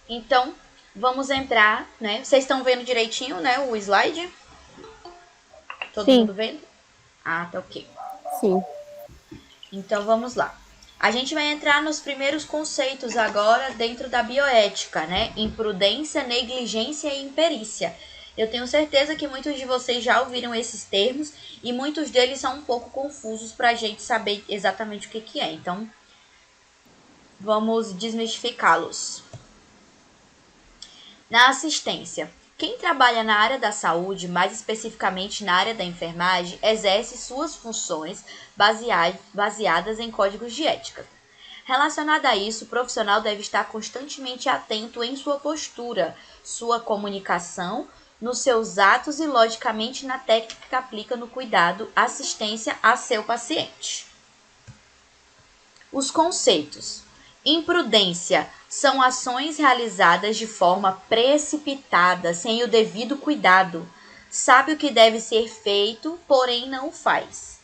Então, vamos entrar, né? Vocês estão vendo direitinho, né, o slide? Todo Sim, mundo vendo? Ah, tá ok. sim. Então, vamos lá. A gente vai entrar nos primeiros conceitos agora dentro da bioética, né? Imprudência, negligência e imperícia. Eu tenho certeza que muitos de vocês já ouviram esses termos e muitos deles são um pouco confusos para a gente saber exatamente o que é. Então, vamos desmistificá-los. Na assistência, quem trabalha na área da saúde, mais especificamente na área da enfermagem, exerce suas funções baseadas em códigos de ética. Relacionado a isso, o profissional deve estar constantemente atento em sua postura, sua comunicação, nos seus atos e, logicamente, na técnica que aplica no cuidado, assistência a seu paciente. Os conceitos. Imprudência são ações realizadas de forma precipitada, sem o devido cuidado. Sabe o que deve ser feito, porém não faz.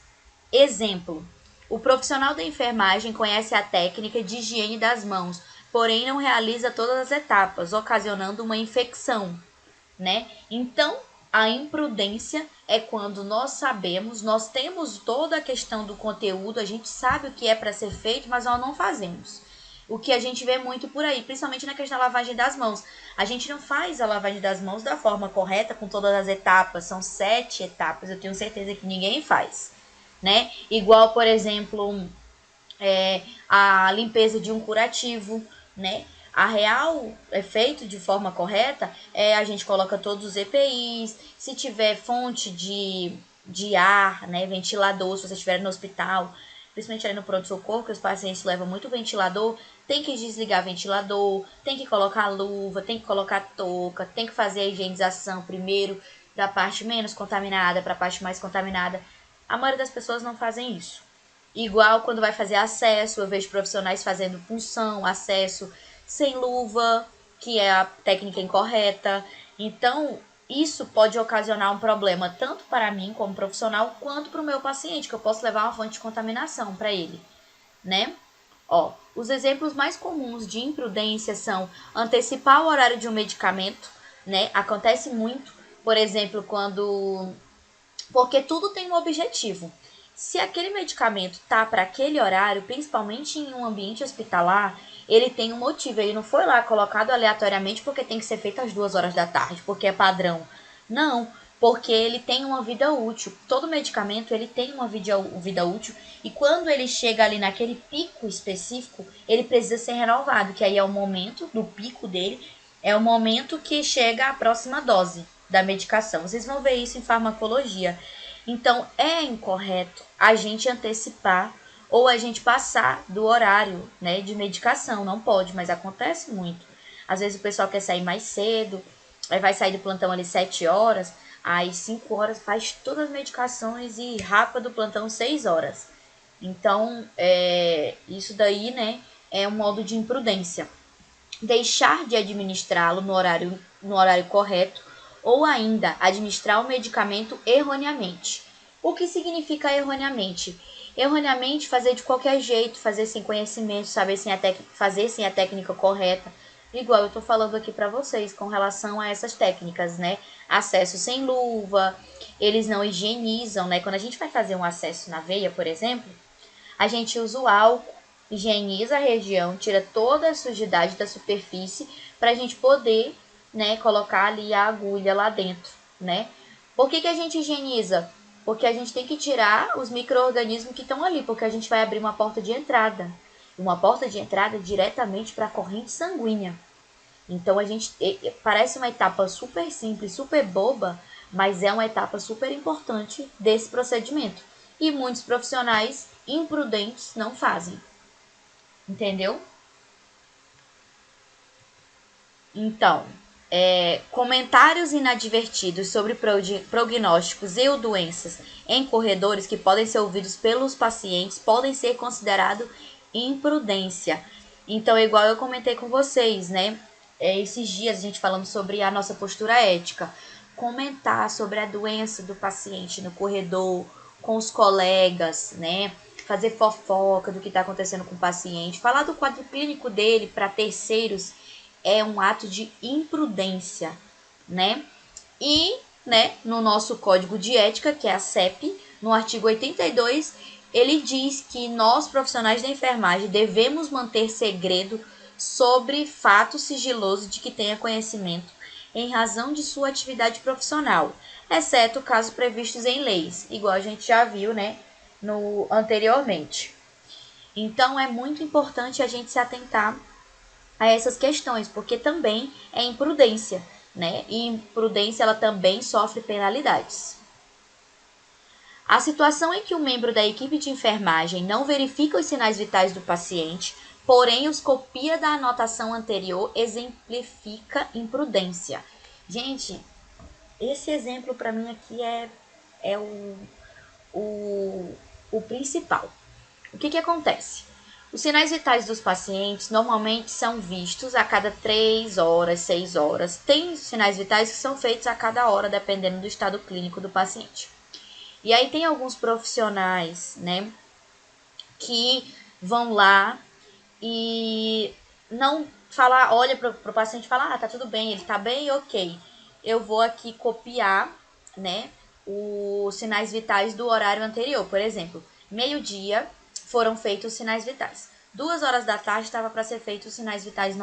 Exemplo: o profissional da enfermagem conhece a técnica de higiene das mãos, porém não realiza todas as etapas, ocasionando uma infecção, né? Então, a imprudência é quando nós sabemos, nós temos toda a questão do conteúdo, a gente sabe o que é para ser feito, mas nós não fazemos. O que a gente vê muito por aí, principalmente na questão da lavagem das mãos. A gente não faz a lavagem das mãos da forma correta, com todas as etapas. São 7 etapas, eu tenho certeza que ninguém faz, né? Igual, por exemplo, a limpeza de um curativo, né? A real é feito de forma correta, a gente coloca todos os EPIs, se tiver fonte de ar, né, ventilador, se você estiver no hospital, principalmente ali no pronto-socorro, que os pacientes levam muito ventilador, tem que desligar ventilador, tem que colocar luva, tem que colocar touca, tem que fazer a higienização primeiro da parte menos contaminada para a parte mais contaminada. A maioria das pessoas não fazem isso. Igual quando vai fazer acesso, eu vejo profissionais fazendo punção, acesso sem luva, que é a técnica incorreta. Então, isso pode ocasionar um problema tanto para mim como profissional, quanto para o meu paciente, que eu posso levar uma fonte de contaminação para ele, né? Ó, os exemplos mais comuns de imprudência são antecipar o horário de um medicamento, né? Acontece muito, por exemplo, quando porque tudo tem um objetivo. Se aquele medicamento tá para aquele horário, principalmente em um ambiente hospitalar, ele tem um motivo. Ele não foi lá colocado aleatoriamente porque tem que ser feito às 2 horas da tarde, porque é padrão. Não, porque ele tem uma vida útil. Todo medicamento ele tem uma vida útil e quando ele chega ali naquele pico específico, ele precisa ser renovado, que aí é o momento do pico dele, é o momento que chega a próxima dose da medicação. Vocês vão ver isso em farmacologia. Então, é incorreto a gente antecipar ou a gente passar do horário, né, de medicação. Não pode, mas acontece muito. Às vezes o pessoal quer sair mais cedo, aí vai sair do plantão ali 7 horas, aí 5 horas faz todas as medicações e rapa do plantão 6 horas. Então, isso daí, né, é um modo de imprudência. Deixar de administrá-lo no horário correto ou ainda administrar o medicamento erroneamente. O que significa erroneamente? Erroneamente, fazer de qualquer jeito, fazer sem conhecimento, fazer sem a técnica correta. Igual eu estou falando aqui para vocês com relação a essas técnicas, né? Acesso sem luva, eles não higienizam, né? Quando a gente vai fazer um acesso na veia, por exemplo, a gente usa o álcool, higieniza a região, tira toda a sujidade da superfície para a gente poder, né, colocar ali a agulha lá dentro, né? Por que a gente higieniza? Porque a gente tem que tirar os micro-organismos que estão ali, porque a gente vai abrir uma porta de entrada. Uma porta de entrada diretamente para a corrente sanguínea. Então a gente parece uma etapa super simples, super boba, mas é uma etapa super importante desse procedimento. E muitos profissionais imprudentes não fazem. Entendeu? Então, comentários inadvertidos sobre prognósticos e doenças em corredores que podem ser ouvidos pelos pacientes podem ser considerados imprudência. Então, igual eu comentei com vocês, né? Esses dias a gente falando sobre a nossa postura ética. Comentar sobre a doença do paciente no corredor, com os colegas, né? Fazer fofoca do que está acontecendo com o paciente, falar do quadro clínico dele para terceiros é um ato de imprudência, né? E, né, no nosso código de ética, que é a CEP, no artigo 82, ele diz que nós, profissionais da enfermagem, devemos manter segredo sobre fato sigiloso de que tenha conhecimento em razão de sua atividade profissional, exceto casos previstos em leis, igual a gente já viu, né, no anteriormente. Então, é muito importante a gente se atentar a essas questões, porque também é imprudência, né? E imprudência ela também sofre penalidades. A situação em que um membro da equipe de enfermagem não verifica os sinais vitais do paciente, porém os copia da anotação anterior, exemplifica imprudência. Gente, esse exemplo para mim aqui é o principal. O que acontece? Os sinais vitais dos pacientes normalmente são vistos a cada 3 horas, 6 horas. Tem sinais vitais que são feitos a cada hora, dependendo do estado clínico do paciente. E aí tem alguns profissionais, né, que vão lá e não falar, olha para o paciente e fala, tá tudo bem, ele tá bem, ok. Eu vou aqui copiar, né, os sinais vitais do horário anterior. Por exemplo, meio-dia foram feitos os sinais vitais. 2 horas da tarde estava para ser feitos os sinais vitais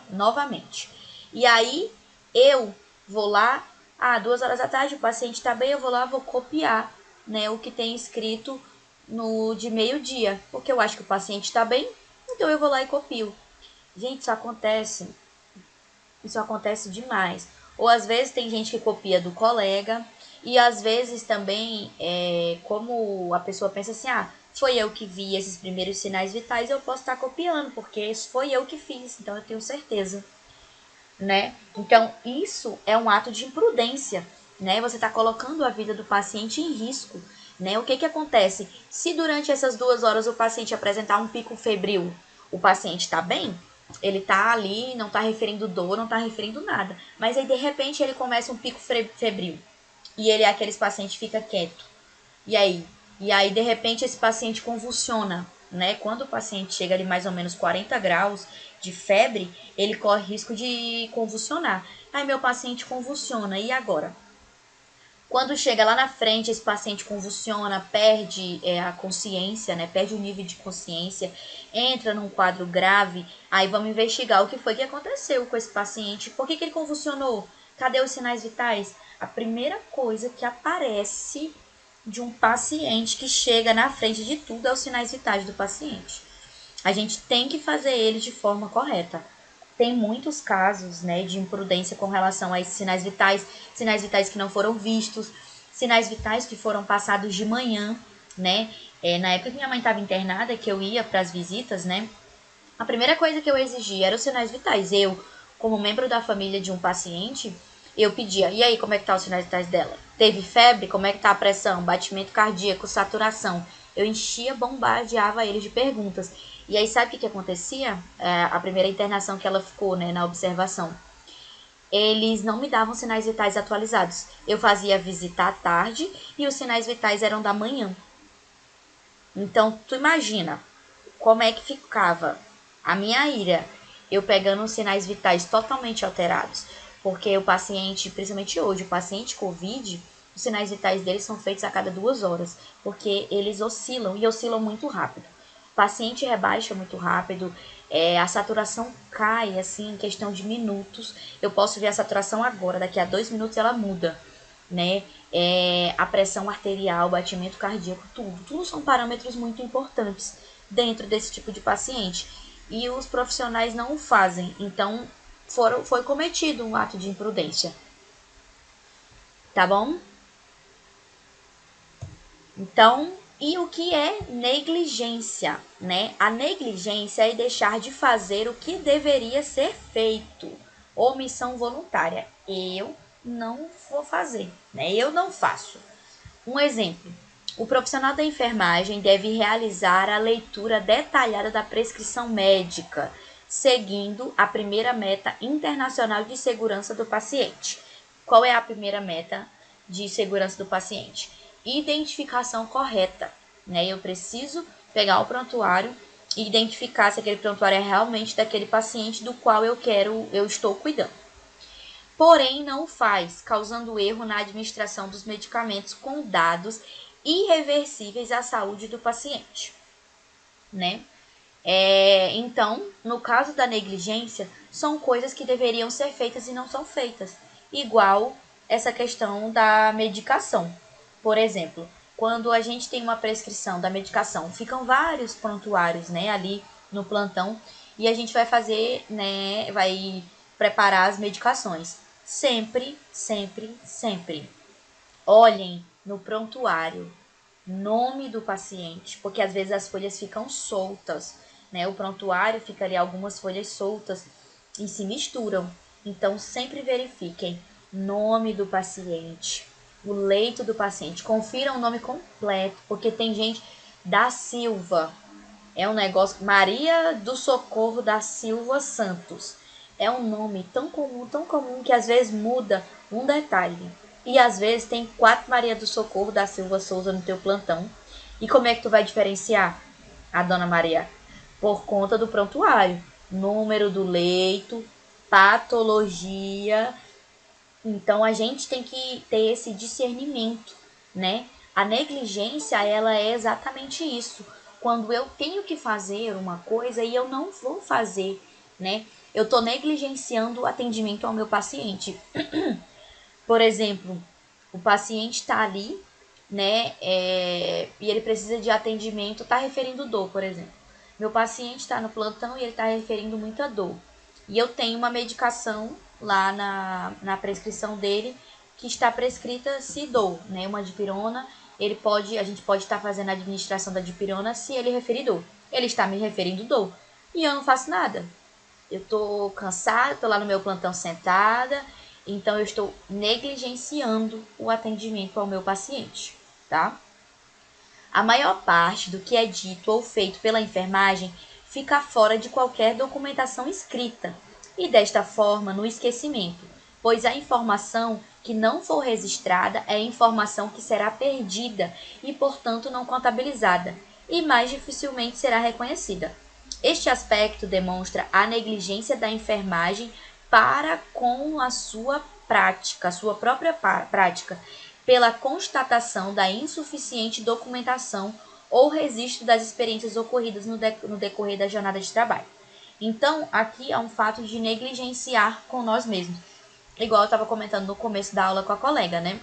novamente. E aí eu vou lá, 2 horas da tarde o paciente está bem, eu vou lá, vou copiar, né, o que tem escrito no de meio-dia, porque eu acho que o paciente está bem, então eu vou lá e copio. Gente, isso acontece demais. Ou às vezes tem gente que copia do colega, e às vezes também, como a pessoa pensa assim, foi eu que vi esses primeiros sinais vitais, eu posso estar copiando, porque foi eu que fiz, então eu tenho certeza, né? Então, isso é um ato de imprudência, né? Você está colocando a vida do paciente em risco, né? O que acontece? Se durante essas 2 horas o paciente apresentar um pico febril, o paciente está bem, ele está ali, não está referindo dor, não está referindo nada. Mas aí, de repente, ele começa um pico febril. E ele é aqueles pacientes que fica quieto. E aí? E aí, de repente, esse paciente convulsiona, né? Quando o paciente chega ali mais ou menos 40 graus de febre, ele corre risco de convulsionar. Aí meu paciente convulsiona, e agora? Quando chega lá na frente, esse paciente convulsiona, perde a consciência, né? Perde o nível de consciência, entra num quadro grave. Aí vamos investigar o que foi que aconteceu com esse paciente. Por que ele convulsionou? Cadê os sinais vitais? A primeira coisa que aparece de um paciente que chega na frente de tudo é os sinais vitais do paciente. A gente tem que fazer ele de forma correta. Tem muitos casos, né, de imprudência com relação a esses sinais vitais que não foram vistos, sinais vitais que foram passados de manhã, né? Na época que minha mãe estava internada, que eu ia para as visitas, né? A primeira coisa que eu exigia era os sinais vitais. Eu, como membro da família de um paciente, eu pedia, e aí, como é que tá os sinais vitais dela? Teve febre? Como é que tá a pressão, batimento cardíaco, saturação? Eu enchia, bombardeava ele de perguntas. E aí, sabe o que acontecia? A primeira internação que ela ficou, né, na observação. Eles não me davam sinais vitais atualizados. Eu fazia visita à tarde e os sinais vitais eram da manhã. Então, tu imagina como é que ficava a minha ira, eu pegando os sinais vitais totalmente alterados. Porque o paciente, principalmente hoje, o paciente COVID, os sinais vitais deles são feitos a cada 2 horas. Porque eles oscilam, e oscilam muito rápido. O paciente rebaixa muito rápido, a saturação cai, assim, em questão de minutos. Eu posso ver a saturação agora, daqui a 2 minutos ela muda, né? A pressão arterial, batimento cardíaco, tudo são parâmetros muito importantes dentro desse tipo de paciente. E os profissionais não o fazem, então foi cometido um ato de imprudência. Tá bom? Então, e o que é negligência, né? A negligência é deixar de fazer o que deveria ser feito. Omissão voluntária. Eu não vou fazer, né? Eu não faço. Um exemplo. O profissional da enfermagem deve realizar a leitura detalhada da prescrição médica, seguindo a primeira meta internacional de segurança do paciente. Qual é a primeira meta de segurança do paciente? Identificação correta, né? Eu preciso pegar o prontuário e identificar se aquele prontuário é realmente daquele paciente do qual eu estou cuidando. Porém, não o faz, causando erro na administração dos medicamentos com dados irreversíveis à saúde do paciente, né? Então, no caso da negligência, são coisas que deveriam ser feitas e não são feitas. Igual essa questão da medicação. Por exemplo, quando a gente tem uma prescrição da medicação, ficam vários prontuários, né, ali no plantão, e a gente vai fazer, né, vai preparar as medicações. Sempre, sempre, sempre olhem no prontuário nome do paciente, porque às vezes as folhas ficam soltas, né? O prontuário fica ali algumas folhas soltas e se misturam. Então sempre verifiquem nome do paciente, o leito do paciente, confiram o nome completo, porque tem gente da Silva, é um negócio Maria do Socorro da Silva Santos. É um nome tão comum que às vezes muda um detalhe. E às vezes tem 4 Maria do Socorro da Silva Souza no teu plantão. E como é que tu vai diferenciar a Dona Maria? Por conta do prontuário, número do leito, patologia. Então a gente tem que ter esse discernimento, né? A negligência, ela é exatamente isso. Quando eu tenho que fazer uma coisa e eu não vou fazer, né? Eu estou negligenciando o atendimento ao meu paciente. Por exemplo, o paciente está ali, né? E ele precisa de atendimento, está referindo dor, por exemplo. Meu paciente está no plantão e ele está referindo muita dor. E eu tenho uma medicação lá na prescrição dele que está prescrita se dor, né? Uma dipirona, a gente pode estar fazendo a administração da dipirona se ele referir dor. Ele está me referindo dor e eu não faço nada. Eu tô cansada, tô lá no meu plantão sentada, então eu estou negligenciando o atendimento ao meu paciente, tá? A maior parte do que é dito ou feito pela enfermagem fica fora de qualquer documentação escrita e desta forma no esquecimento, pois a informação que não for registrada é informação que será perdida e, portanto, não contabilizada e mais dificilmente será reconhecida. Este aspecto demonstra a negligência da enfermagem para com a sua prática, a sua própria prática, pela constatação da insuficiente documentação ou registro das experiências ocorridas no decorrer da jornada de trabalho. Então, aqui é um fato de negligenciar com nós mesmos. Igual eu estava comentando no começo da aula com a colega, né?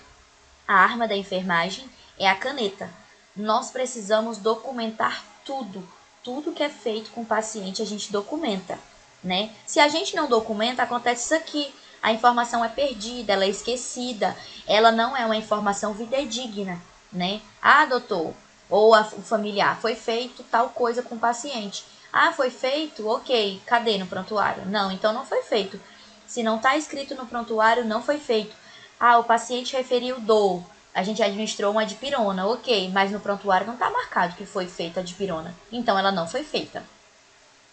A arma da enfermagem é a caneta. Nós precisamos documentar tudo. Tudo que é feito com o paciente, a gente documenta, né? Se a gente não documenta, acontece isso aqui. A informação é perdida, ela é esquecida, ela não é uma informação fidedigna, né? Ah, doutor, ou o familiar, foi feito tal coisa com o paciente. Ah, foi feito? Ok, cadê no prontuário? Não, então não foi feito. Se não está escrito no prontuário, não foi feito. Ah, o paciente referiu dor. A gente administrou uma dipirona, ok, mas no prontuário não está marcado que foi feita a dipirona. Então ela não foi feita.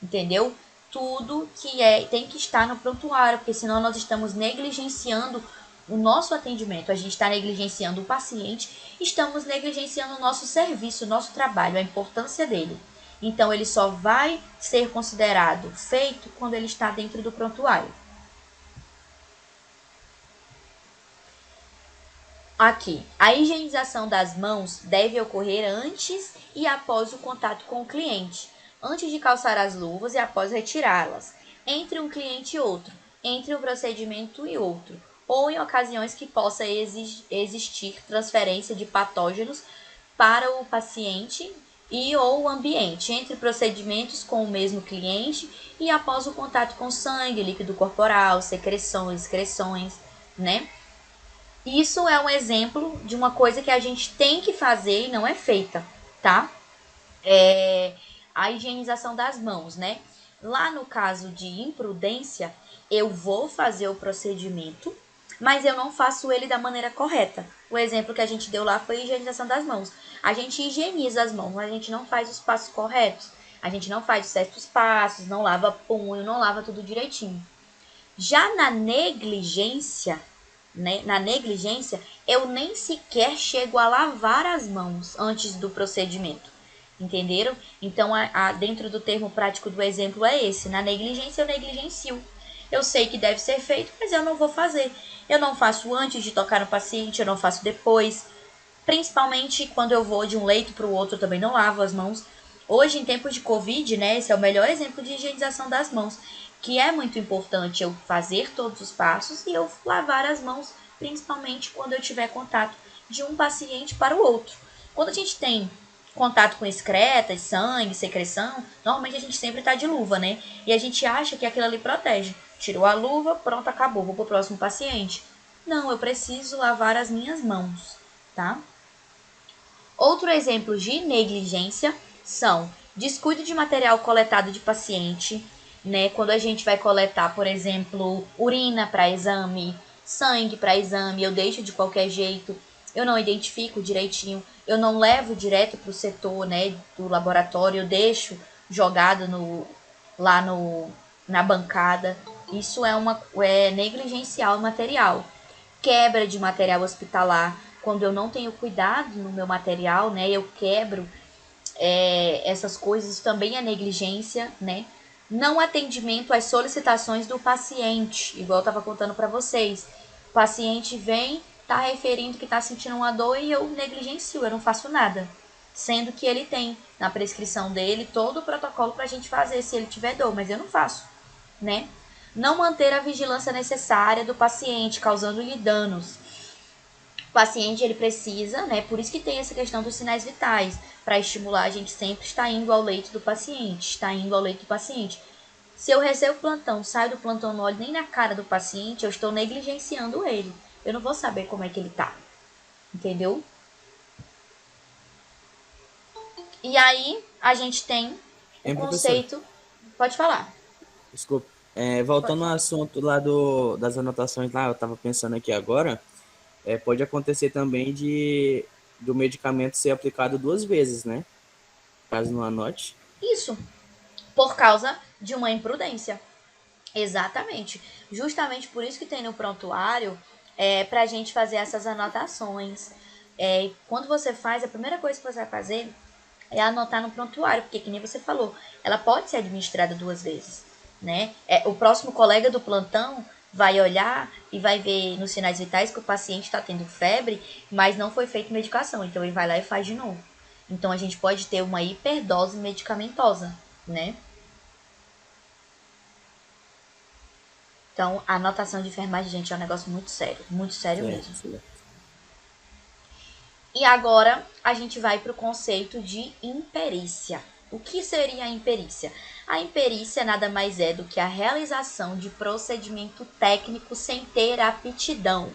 Entendeu? Tudo que tem que estar no prontuário, porque senão nós estamos negligenciando o nosso atendimento, a gente está negligenciando o paciente, estamos negligenciando o nosso serviço, o nosso trabalho, a importância dele. Então ele só vai ser considerado feito quando ele está dentro do prontuário. Aqui, a higienização das mãos deve ocorrer antes e após o contato com o cliente, antes de calçar as luvas e após retirá-las, entre um cliente e outro, entre um procedimento e outro, ou em ocasiões que possa existir transferência de patógenos para o paciente e ou o ambiente, entre procedimentos com o mesmo cliente e após o contato com sangue, líquido corporal, secreções, excreções, né? Isso é um exemplo de uma coisa que a gente tem que fazer e não é feita, tá? A higienização das mãos, né? Lá no caso de imprudência, eu vou fazer o procedimento, mas eu não faço ele da maneira correta. O exemplo que a gente deu lá foi a higienização das mãos. A gente higieniza as mãos, mas a gente não faz os passos corretos. A gente não faz os certos passos, não lava punho, não lava tudo direitinho. Já na negligência, né, eu nem sequer chego a lavar as mãos antes do procedimento. Entenderam? Então, dentro do termo prático do exemplo é esse. Na negligência, eu negligencio. Eu sei que deve ser feito, mas eu não vou fazer. Eu não faço antes de tocar no paciente, eu não faço depois. Principalmente quando eu vou de um leito para o outro, eu também não lavo as mãos. Hoje, em tempos de Covid, né, esse é o melhor exemplo de higienização das mãos, que é muito importante eu fazer todos os passos e eu lavar as mãos, principalmente quando eu tiver contato de um paciente para o outro. Quando a gente tem contato com excretas, sangue, secreção, normalmente a gente sempre está de luva, né? E a gente acha que aquilo ali protege. Tirou a luva, pronto, acabou, vou pro próximo paciente. Não, eu preciso lavar as minhas mãos, tá? Outro exemplo de negligência são descuido de material coletado de paciente, né? Quando a gente vai coletar, por exemplo, urina para exame, sangue para exame, eu deixo de qualquer jeito, eu não identifico direitinho, eu não levo direto para o setor, né, do laboratório, eu deixo jogado lá na bancada. Isso é negligenciar o material. Quebra de material hospitalar, quando eu não tenho cuidado no meu material, né, eu quebro essas coisas, também é negligência, né? Não atendimento às solicitações do paciente, igual eu estava contando para vocês. O paciente vem, tá referindo que está sentindo uma dor e eu negligencio, eu não faço nada. Sendo que ele tem na prescrição dele todo o protocolo para a gente fazer se ele tiver dor, mas eu não faço, né? Não manter a vigilância necessária do paciente, causando-lhe danos. O paciente ele precisa, né? Por isso que tem essa questão dos sinais vitais, para estimular a gente sempre estar indo ao leito do paciente, está indo ao leito do paciente. Se eu recebo plantão, saio do plantão, não olho nem na cara do paciente, eu estou negligenciando ele. Eu não vou saber como é que ele tá, entendeu? E aí a gente tem o Hein, professor? conceito. Pode falar. Desculpa. Pode Voltando ao falar. assunto lá das anotações lá, eu estava pensando aqui agora, pode acontecer também do medicamento ser aplicado 2 vezes, né? Caso não anote. Isso, por causa de uma imprudência. Exatamente. Justamente por isso que tem no prontuário para a gente fazer essas anotações. Quando você faz, a primeira coisa que você vai fazer é anotar no prontuário, porque que nem você falou, ela pode ser administrada 2 vezes, né? O próximo colega do plantão vai olhar e vai ver nos sinais vitais que o paciente está tendo febre, mas não foi feita medicação, então ele vai lá e faz de novo. Então a gente pode ter uma hiperdose medicamentosa, né? Então, a anotação de enfermagem, gente, é um negócio muito sério Certo, mesmo. certo. E agora a gente vai para o conceito de imperícia. O que seria a imperícia? A imperícia nada mais é do que a realização de procedimento técnico sem ter aptidão.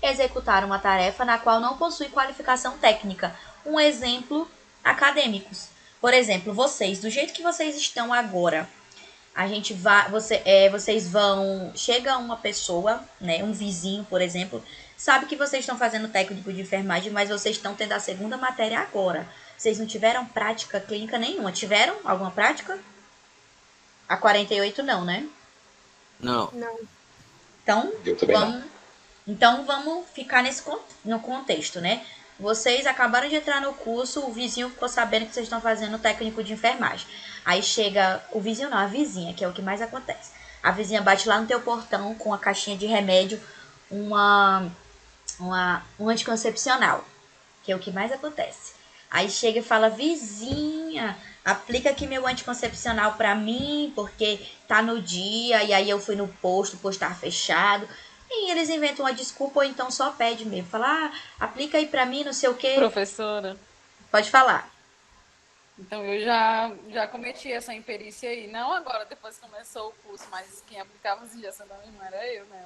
Executar uma tarefa na qual não possui qualificação técnica. Um exemplo, acadêmicos. Por exemplo, vocês, do jeito que vocês estão agora, a gente vai, vocês vão, chega uma pessoa, né, um vizinho, por exemplo, sabe que vocês estão fazendo técnico de enfermagem, mas vocês estão tendo a segunda matéria agora. Vocês não tiveram prática clínica nenhuma. Tiveram alguma prática? A 48 não, né? Não. Não. Então, Eu também não. vamos ficar no contexto, né? Vocês acabaram de entrar no curso, o vizinho ficou sabendo que vocês estão fazendo técnico de enfermagem. Aí chega o vizinho, não, a vizinha, que é o que mais acontece. A vizinha bate lá no teu portão com a caixinha de remédio, um anticoncepcional, que é o que mais acontece. Aí chega e fala, vizinha, aplica aqui meu anticoncepcional pra mim, porque tá no dia, e aí eu fui no posto, o posto tava fechado. E eles inventam uma desculpa ou então só pede mesmo. Fala, aplica aí pra mim, não sei o quê. Professora, Pode falar. então eu já cometi essa imperícia aí. Não agora, depois que começou o curso, mas quem aplicava as injeções da minha irmã era eu, né?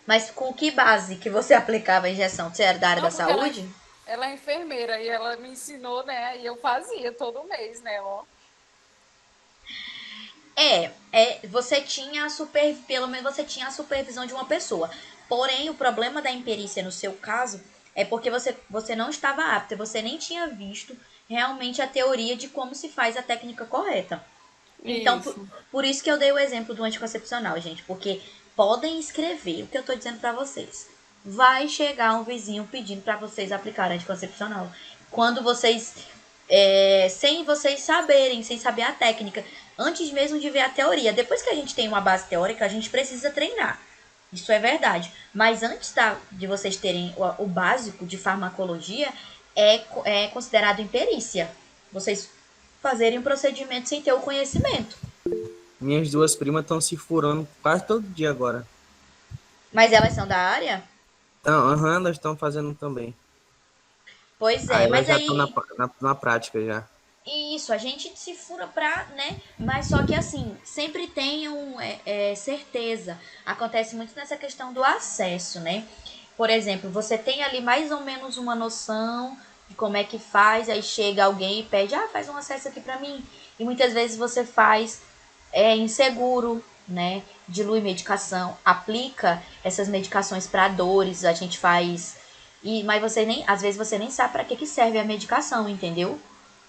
Mas com que base que você aplicava a injeção? Você era da área da Não, porque saúde? ela é enfermeira e ela me ensinou, né? E eu fazia todo mês, né? Ó. Você tinha pelo menos você tinha a supervisão de uma pessoa. Porém, o problema da imperícia no seu caso é porque você não estava apta, você nem tinha visto realmente a teoria de como se faz a técnica correta. Então, Isso. por isso que eu dei o exemplo do anticoncepcional, gente, porque podem escrever o que eu tô dizendo pra vocês. Vai chegar um vizinho pedindo pra vocês aplicarem anticoncepcional. Quando vocês sem vocês saberem, sem saber a técnica, antes mesmo de ver a teoria. Depois que a gente tem uma base teórica, a gente precisa treinar. Isso é verdade. Mas antes de vocês terem o básico de farmacologia, é considerado imperícia. Vocês fazerem um procedimento sem ter o conhecimento. Minhas duas primas estão se furando quase todo dia agora. Mas elas são da área? Então, elas estão fazendo também. Pois é, Aí elas mas já estão aí na prática já. isso, a gente se fura pra, né? Mas só que assim, sempre tenham certeza. Acontece muito nessa questão do acesso, né? Por exemplo, você tem ali mais ou menos uma noção de como é que faz, aí chega alguém e pede, faz um acesso aqui pra mim. E muitas vezes você faz inseguro, né? Dilui medicação, aplica essas medicações para dores, a gente faz. Mas você nem, às vezes você nem sabe para que serve a medicação, entendeu?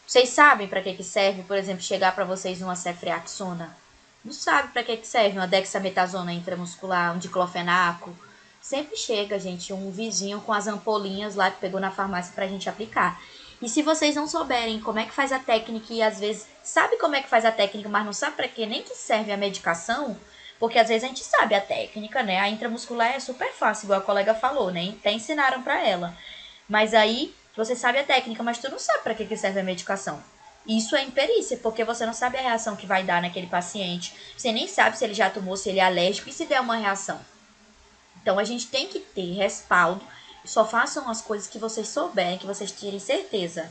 Vocês sabem para que serve, por exemplo, chegar para vocês uma ceftriaxona? Não sabe para que serve uma dexametasona intramuscular, um diclofenaco? Sempre chega, gente, um vizinho com as ampolinhas lá que pegou na farmácia pra gente aplicar. E se vocês não souberem como é que faz a técnica e às vezes sabe como é que faz a técnica, mas não sabe para que nem que serve a medicação, porque às vezes a gente sabe a técnica, né? A intramuscular é super fácil, igual a colega falou, né? Até ensinaram para ela. Mas aí você sabe a técnica, mas tu não sabe para que serve a medicação. Isso é imperícia, porque você não sabe a reação que vai dar naquele paciente. Você nem sabe se ele já tomou, se ele é alérgico e se der uma reação. Então a gente tem que ter respaldo. Só façam as coisas que vocês souberem, que vocês tirem certeza.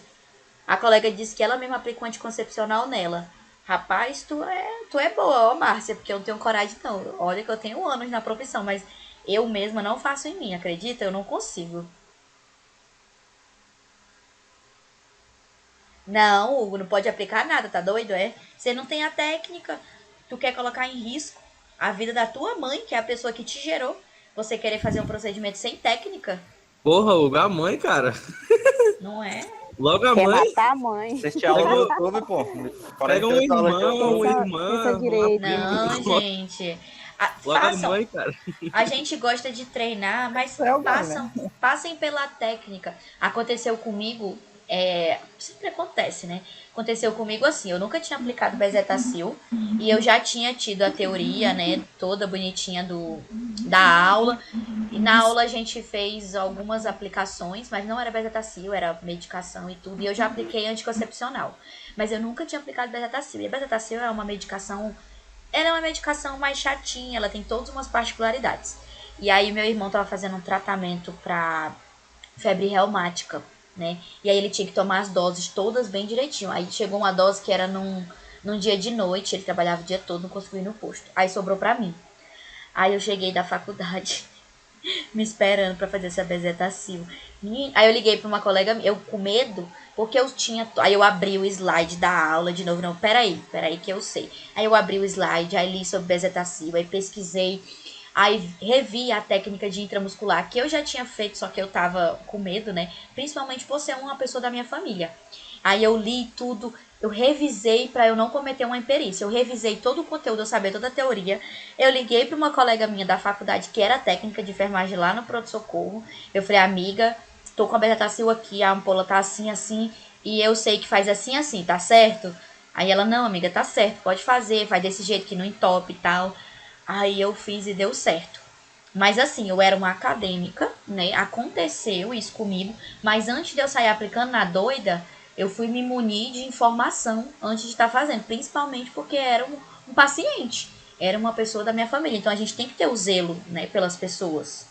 A colega disse que ela mesma aplicou anticoncepcional nela. Rapaz, tu é boa, ó, Márcia, porque eu não tenho coragem não. Olha que eu tenho anos na profissão, mas eu mesma não faço em mim, acredita? Eu não consigo. Não, Hugo, não pode aplicar nada, tá doido, é? Você não tem a técnica. Tu quer colocar em risco a vida da tua mãe, que é a pessoa que te gerou. Você querer fazer um procedimento sem técnica, Porra, Hugo, a mãe, cara. não é? Logo a Quer mãe. matar a mãe. Assiste aula no YouTube, pô. Pega Parece que um eu tô aula no irmão, uma YouTube. Pensa irmã, uma direito. prima. Não, gente. Logo a Façam. mãe, cara. A gente gosta de treinar, mas É o mãe, né? passem pela técnica. Aconteceu comigo, sempre acontece, né? Aconteceu comigo assim, eu nunca tinha aplicado bezetacil e eu já tinha tido a teoria, né, toda bonitinha da aula. E na aula a gente fez algumas aplicações, mas não era bezetacil, era medicação e tudo. E eu já apliquei anticoncepcional, mas eu nunca tinha aplicado bezetacil. E a bezetacil é uma medicação, ela é uma medicação mais chatinha, ela tem todas umas particularidades. E aí meu irmão tava fazendo um tratamento pra febre reumática, né? E aí ele tinha que tomar as doses todas bem direitinho. Aí chegou uma dose que era num dia de noite, ele trabalhava o dia todo, não conseguiu ir no posto. Aí sobrou pra mim. Aí eu cheguei da faculdade, me esperando pra fazer essa bezetacil. Aí eu liguei pra uma colega, eu com medo, porque eu tinha. Aí eu abri o slide da aula de novo. Não, peraí que eu sei. Aí eu abri o slide, aí li sobre bezetacil, aí pesquisei. Aí revi a técnica de intramuscular que eu já tinha feito, só que eu tava com medo, né? Principalmente por ser uma pessoa da minha família. Aí eu li tudo, eu revisei para eu não cometer uma imperícia. Eu revisei todo o conteúdo, eu sabia toda a teoria. Eu liguei para uma colega minha da faculdade que era técnica de enfermagem lá no pronto-socorro. Eu falei, amiga, tô com a bezetacil aqui, a ampola tá assim, assim, e eu sei que faz assim, assim, tá certo? Aí ela, não, amiga, tá certo, pode fazer, faz desse jeito que não entope e tal. Aí eu fiz e deu certo. Mas assim, eu era uma acadêmica, né? Aconteceu isso comigo, mas antes de eu sair aplicando na doida, eu fui me munir de informação antes de estar fazendo, principalmente porque era um paciente, era uma pessoa da minha família. Então a gente tem que ter o zelo, né, pelas pessoas.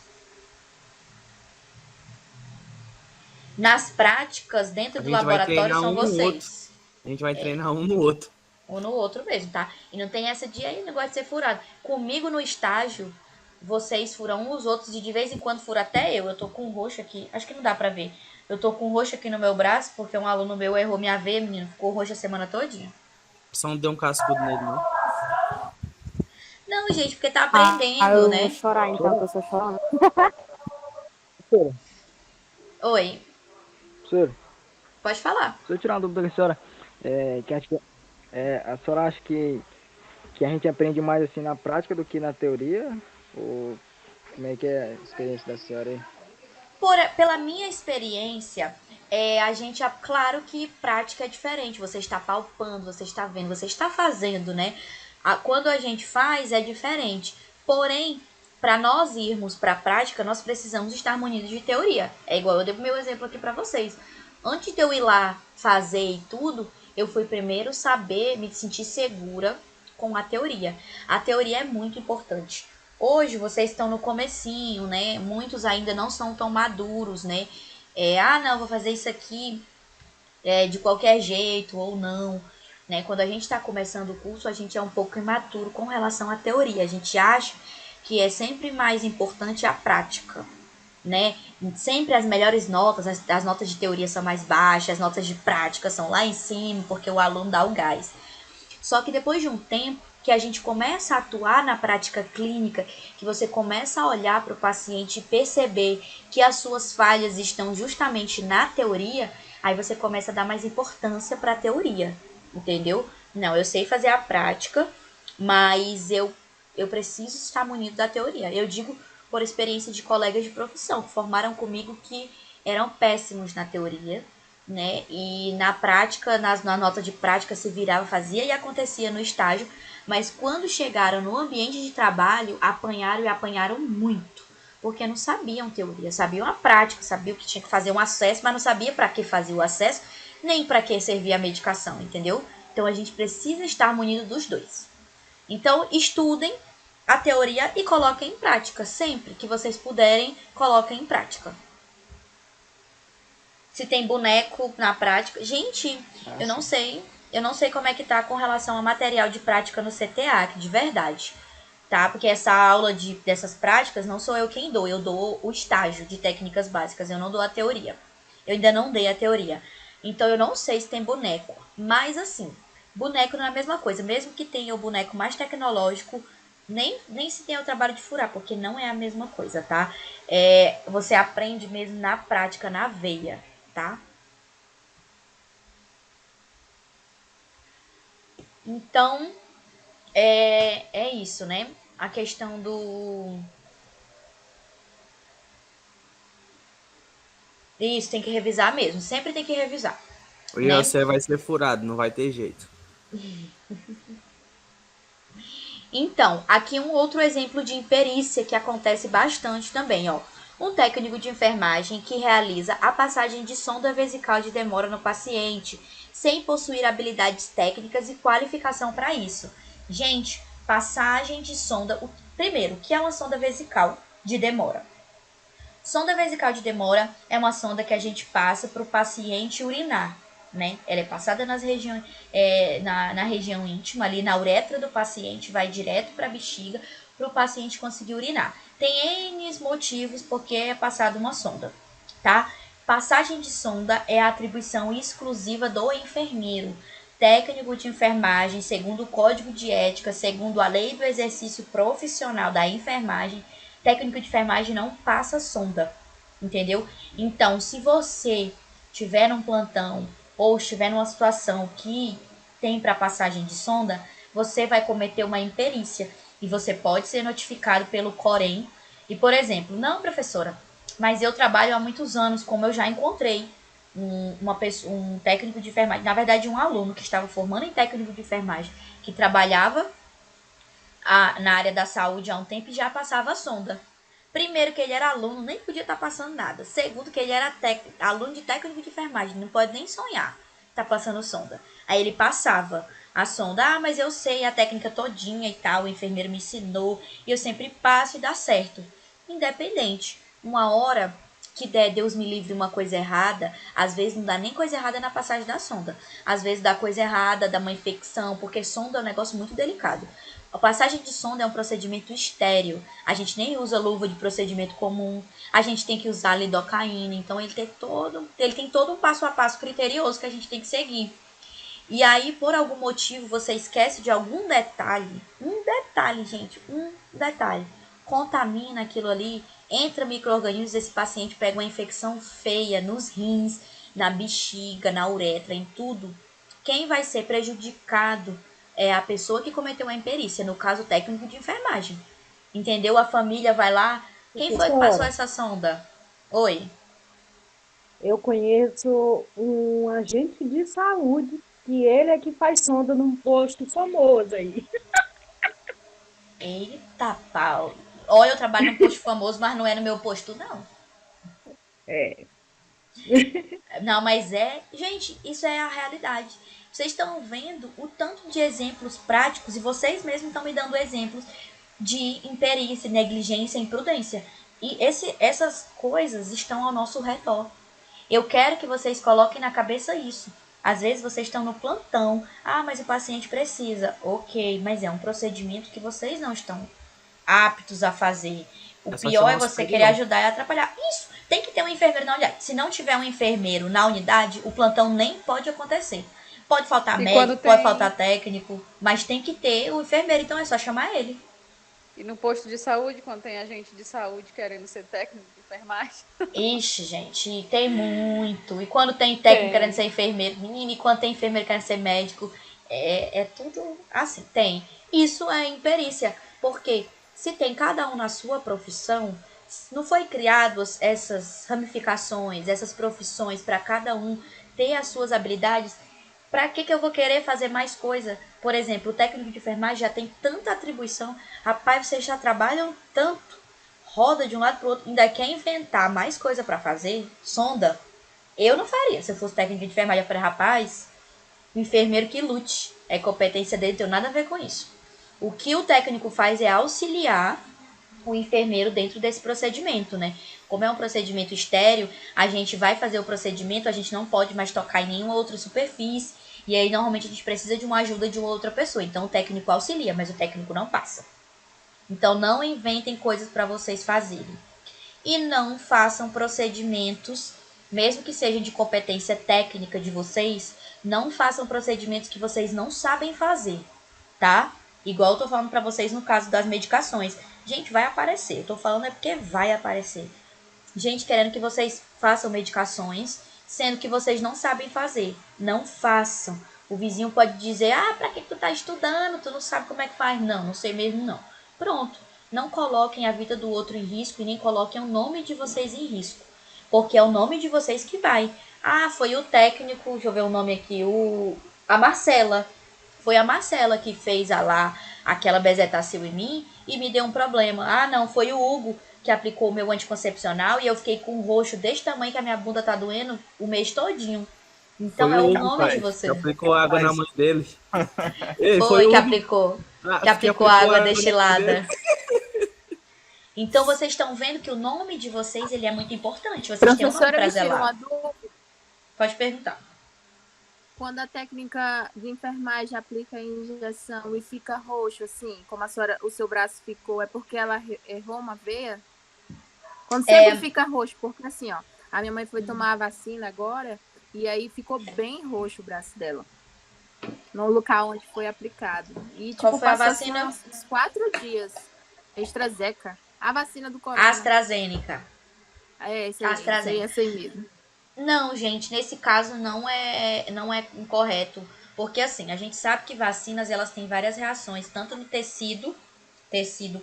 Nas práticas, dentro A do gente vai laboratório, treinar são um no outro. vocês. A gente vai treinar um no outro. Ou no outro mesmo, tá? E não tem essa de aí, negócio de ser furado. Comigo no estágio, vocês furam uns os outros e de vez em quando fura até eu. Eu tô com um roxo aqui, acho que não dá pra ver. Eu tô com um roxo aqui no meu braço porque um aluno meu errou minha veia, menino. Ficou roxo a semana todinha. Só não deu um cascudo nele, não. Não, gente, porque tá Ah, aprendendo, eu vou né? chorar então, que eu sou chorando. Professora, Oi, professora, pode falar. deixa eu tirar uma dúvida com a senhora. Que acho que, a senhora acha que a gente aprende mais assim na prática do que na teoria? Ou como é que é a experiência da senhora aí? Pela minha experiência, claro que prática é diferente. Você está palpando, você está vendo, você está fazendo, né? Quando a gente faz, é diferente. Porém, para nós irmos para a prática, nós precisamos estar munidos de teoria. É igual eu dei o meu exemplo aqui para vocês. Antes de eu ir lá fazer e tudo, eu fui primeiro saber, me sentir segura com a teoria. A teoria é muito importante. Hoje vocês estão no comecinho, né? Muitos ainda não são tão maduros, né? Não, vou fazer isso aqui de qualquer jeito ou não. Né? Quando a gente está começando o curso, a gente é um pouco imaturo com relação à teoria. A gente acha que é sempre mais importante a prática. Né? Sempre as melhores notas, as notas de teoria são mais baixas, as notas de prática são lá em cima, porque o aluno dá o gás. Só que depois de um tempo que a gente começa a atuar na prática clínica, que você começa a olhar para o paciente e perceber que as suas falhas estão justamente na teoria, aí você começa a dar mais importância para a teoria, entendeu? Não, eu sei fazer a prática, mas eu preciso estar munido da teoria. Eu digo por experiência de colegas de profissão que formaram comigo que eram péssimos na teoria, né? E na prática, na nota de prática se virava, fazia e acontecia no estágio, mas quando chegaram no ambiente de trabalho, apanharam e apanharam muito, porque não sabiam teoria, sabiam a prática, sabiam que tinha que fazer um acesso, mas não sabia para que fazia o acesso, nem para que servia a medicação, entendeu? Então a gente precisa estar munido dos dois. Então estudem a teoria e coloquem em prática, sempre que vocês puderem, coloquem em prática. Se tem boneco na prática. Gente, eu não sei como é que tá com relação a material de prática no CTA, de verdade. Tá? Porque essa aula dessas práticas não sou eu quem dou. Eu dou o estágio de técnicas básicas. Eu não dou a teoria. Eu ainda não dei a teoria. Então eu não sei se tem boneco. Mas assim, boneco não é a mesma coisa. Mesmo que tenha o boneco mais tecnológico, nem se tem o trabalho de furar, porque não é a mesma coisa, tá? Você aprende mesmo na prática, na veia. Tá? Então, é isso, né? A questão do... Isso, tem que revisar mesmo. Sempre tem que revisar. O Né? você vai ser furado, não vai ter jeito. Então, aqui um outro exemplo de imperícia que acontece bastante também, ó. Um técnico de enfermagem que realiza a passagem de sonda vesical de demora no paciente, sem possuir habilidades técnicas e qualificação para isso. Gente, passagem de sonda... Primeiro, o que é uma sonda vesical de demora? Sonda vesical de demora é uma sonda que a gente passa para o paciente urinar. Né? Ela é passada nas regiões, na região íntima, ali na uretra do paciente, vai direto para a bexiga para o paciente conseguir urinar. Tem N motivos porque é passada uma sonda, tá? Passagem de sonda é a atribuição exclusiva do enfermeiro. Técnico de enfermagem, segundo o Código de Ética, segundo a Lei do Exercício Profissional da Enfermagem, técnico de enfermagem não passa sonda, entendeu? Então, se você tiver um plantão ou estiver numa situação que tem para passagem de sonda, você vai cometer uma imperícia e você pode ser notificado pelo Corém. E, por exemplo, não, professora, mas eu trabalho há muitos anos, como eu já encontrei um técnico de enfermagem, na verdade um aluno que estava formando em técnico de enfermagem, que trabalhava na área da saúde há um tempo e já passava a sonda. Primeiro que ele era aluno, nem podia estar passando nada. Segundo que ele era aluno de técnico de enfermagem, não pode nem sonhar tá passando sonda. Aí ele passava a sonda, mas eu sei a técnica todinha e tal, o enfermeiro me ensinou, e eu sempre passo e dá certo. Independente, uma hora que der, Deus me livre, uma coisa errada, às vezes não dá nem coisa errada na passagem da sonda. Às vezes dá coisa errada, dá uma infecção, porque sonda é um negócio muito delicado. A passagem de sonda é um procedimento estéril. A gente nem usa luva de procedimento comum. A gente tem que usar lidocaína. Então, ele tem todo um passo a passo criterioso que a gente tem que seguir. E aí, por algum motivo, você esquece de algum detalhe. Um detalhe, gente. Um detalhe. Contamina aquilo ali. Entra micro-organismos. Esse paciente pega uma infecção feia nos rins, na bexiga, na uretra, em tudo. Quem vai ser prejudicado é a pessoa que cometeu a imperícia, no caso o técnico de enfermagem. Entendeu? A família vai lá. Quem foi que passou essa sonda? Oi? Eu conheço um agente de saúde que ele é que faz sonda num posto famoso aí. Eita pau. Olha, eu trabalho num posto famoso, mas não é no meu posto, não. É. Não, mas é. Gente, isso é a realidade. Vocês estão vendo o tanto de exemplos práticos e vocês mesmos estão me dando exemplos de imperícia, negligência e imprudência. E essas coisas estão ao nosso redor. Eu quero que vocês coloquem na cabeça isso. Às vezes vocês estão no plantão. Ah, mas o paciente precisa. Ok, mas é um procedimento que vocês não estão aptos a fazer. O É só pior é chamar o você querer superior. ajudar e atrapalhar. Isso, tem que ter um enfermeiro na unidade. Se não tiver um enfermeiro na unidade, o plantão nem pode acontecer. Pode faltar E quando médico, pode tem. faltar técnico, mas tem que ter o enfermeiro, então é só chamar ele. E no posto de saúde, quando tem agente de saúde querendo ser técnico de enfermagem. Ixi, gente, tem muito. E quando tem técnico querendo Tem. ser enfermeiro, menino, e quando tem enfermeiro querendo ser médico, é tudo assim, tem. Isso é imperícia, porque se tem cada um na sua profissão, não foi criado essas ramificações, essas profissões para cada um ter as suas habilidades. Para que eu vou querer fazer mais coisa? Por exemplo, o técnico de enfermagem já tem tanta atribuição. Rapaz, vocês já trabalham tanto, roda de um lado para o outro, ainda quer inventar mais coisa para fazer, sonda. Eu não faria. Se eu fosse técnico de enfermagem, eu faria, rapaz, o enfermeiro que lute. É competência dele, não tem nada a ver com isso. O que o técnico faz é auxiliar o enfermeiro dentro desse procedimento, né? Como é um procedimento estéreo, a gente vai fazer o procedimento, a gente não pode mais tocar em nenhuma outra superfície, e aí normalmente a gente precisa de uma ajuda de uma outra pessoa. Então o técnico auxilia, mas o técnico não passa. Então não inventem coisas para vocês fazerem. E não façam procedimentos, mesmo que sejam de competência técnica de vocês, não façam procedimentos que vocês não sabem fazer, tá? Igual eu tô falando para vocês no caso das medicações. Gente, vai aparecer. Eu tô falando é porque vai aparecer. Gente querendo que vocês façam medicações, sendo que vocês não sabem fazer. Não façam. O vizinho pode dizer, ah, pra que tu tá estudando? Tu não sabe como é que faz. Não, não sei mesmo não. Pronto. Não coloquem a vida do outro em risco e nem coloquem o nome de vocês em risco. Porque é o nome de vocês que vai. Ah, foi o técnico, deixa eu ver o nome aqui, a Marcela. Foi a Marcela que fez lá aquela bezetacil em mim e me deu um problema. Ah, não, foi o Hugo que aplicou o meu anticoncepcional e eu fiquei com um roxo desse tamanho que a minha bunda tá doendo o mês todinho. Então Foi é o o Hugo, nome de pai, que você. aplicou água na Rapaz, mãe dele. Ei, foi Foi o que Hugo aplicou. Que que aplicou aplicou água água na mãe dele. destilada. Então vocês estão vendo que o nome de vocês ele é muito importante. Vocês têm um nome Professora, para me tira uma zelar. dúvida. Pode perguntar. Quando a técnica de enfermagem aplica a injeção e fica roxo, assim, como a senhora, o seu braço ficou, é porque ela errou uma veia? Quando sempre fica roxo, porque assim, ó, a minha mãe foi tomar a vacina agora e aí ficou bem roxo o braço dela, no local onde foi aplicado. E, tipo, Qual foi a passou assim, vacina? uns 4 dias. AstraZeneca. A vacina do corona. AstraZeneca. É, AstraZeneca. esse aí mesmo. Não, gente, nesse caso não é incorreto, porque assim, a gente sabe que vacinas elas têm várias reações, tanto no tecido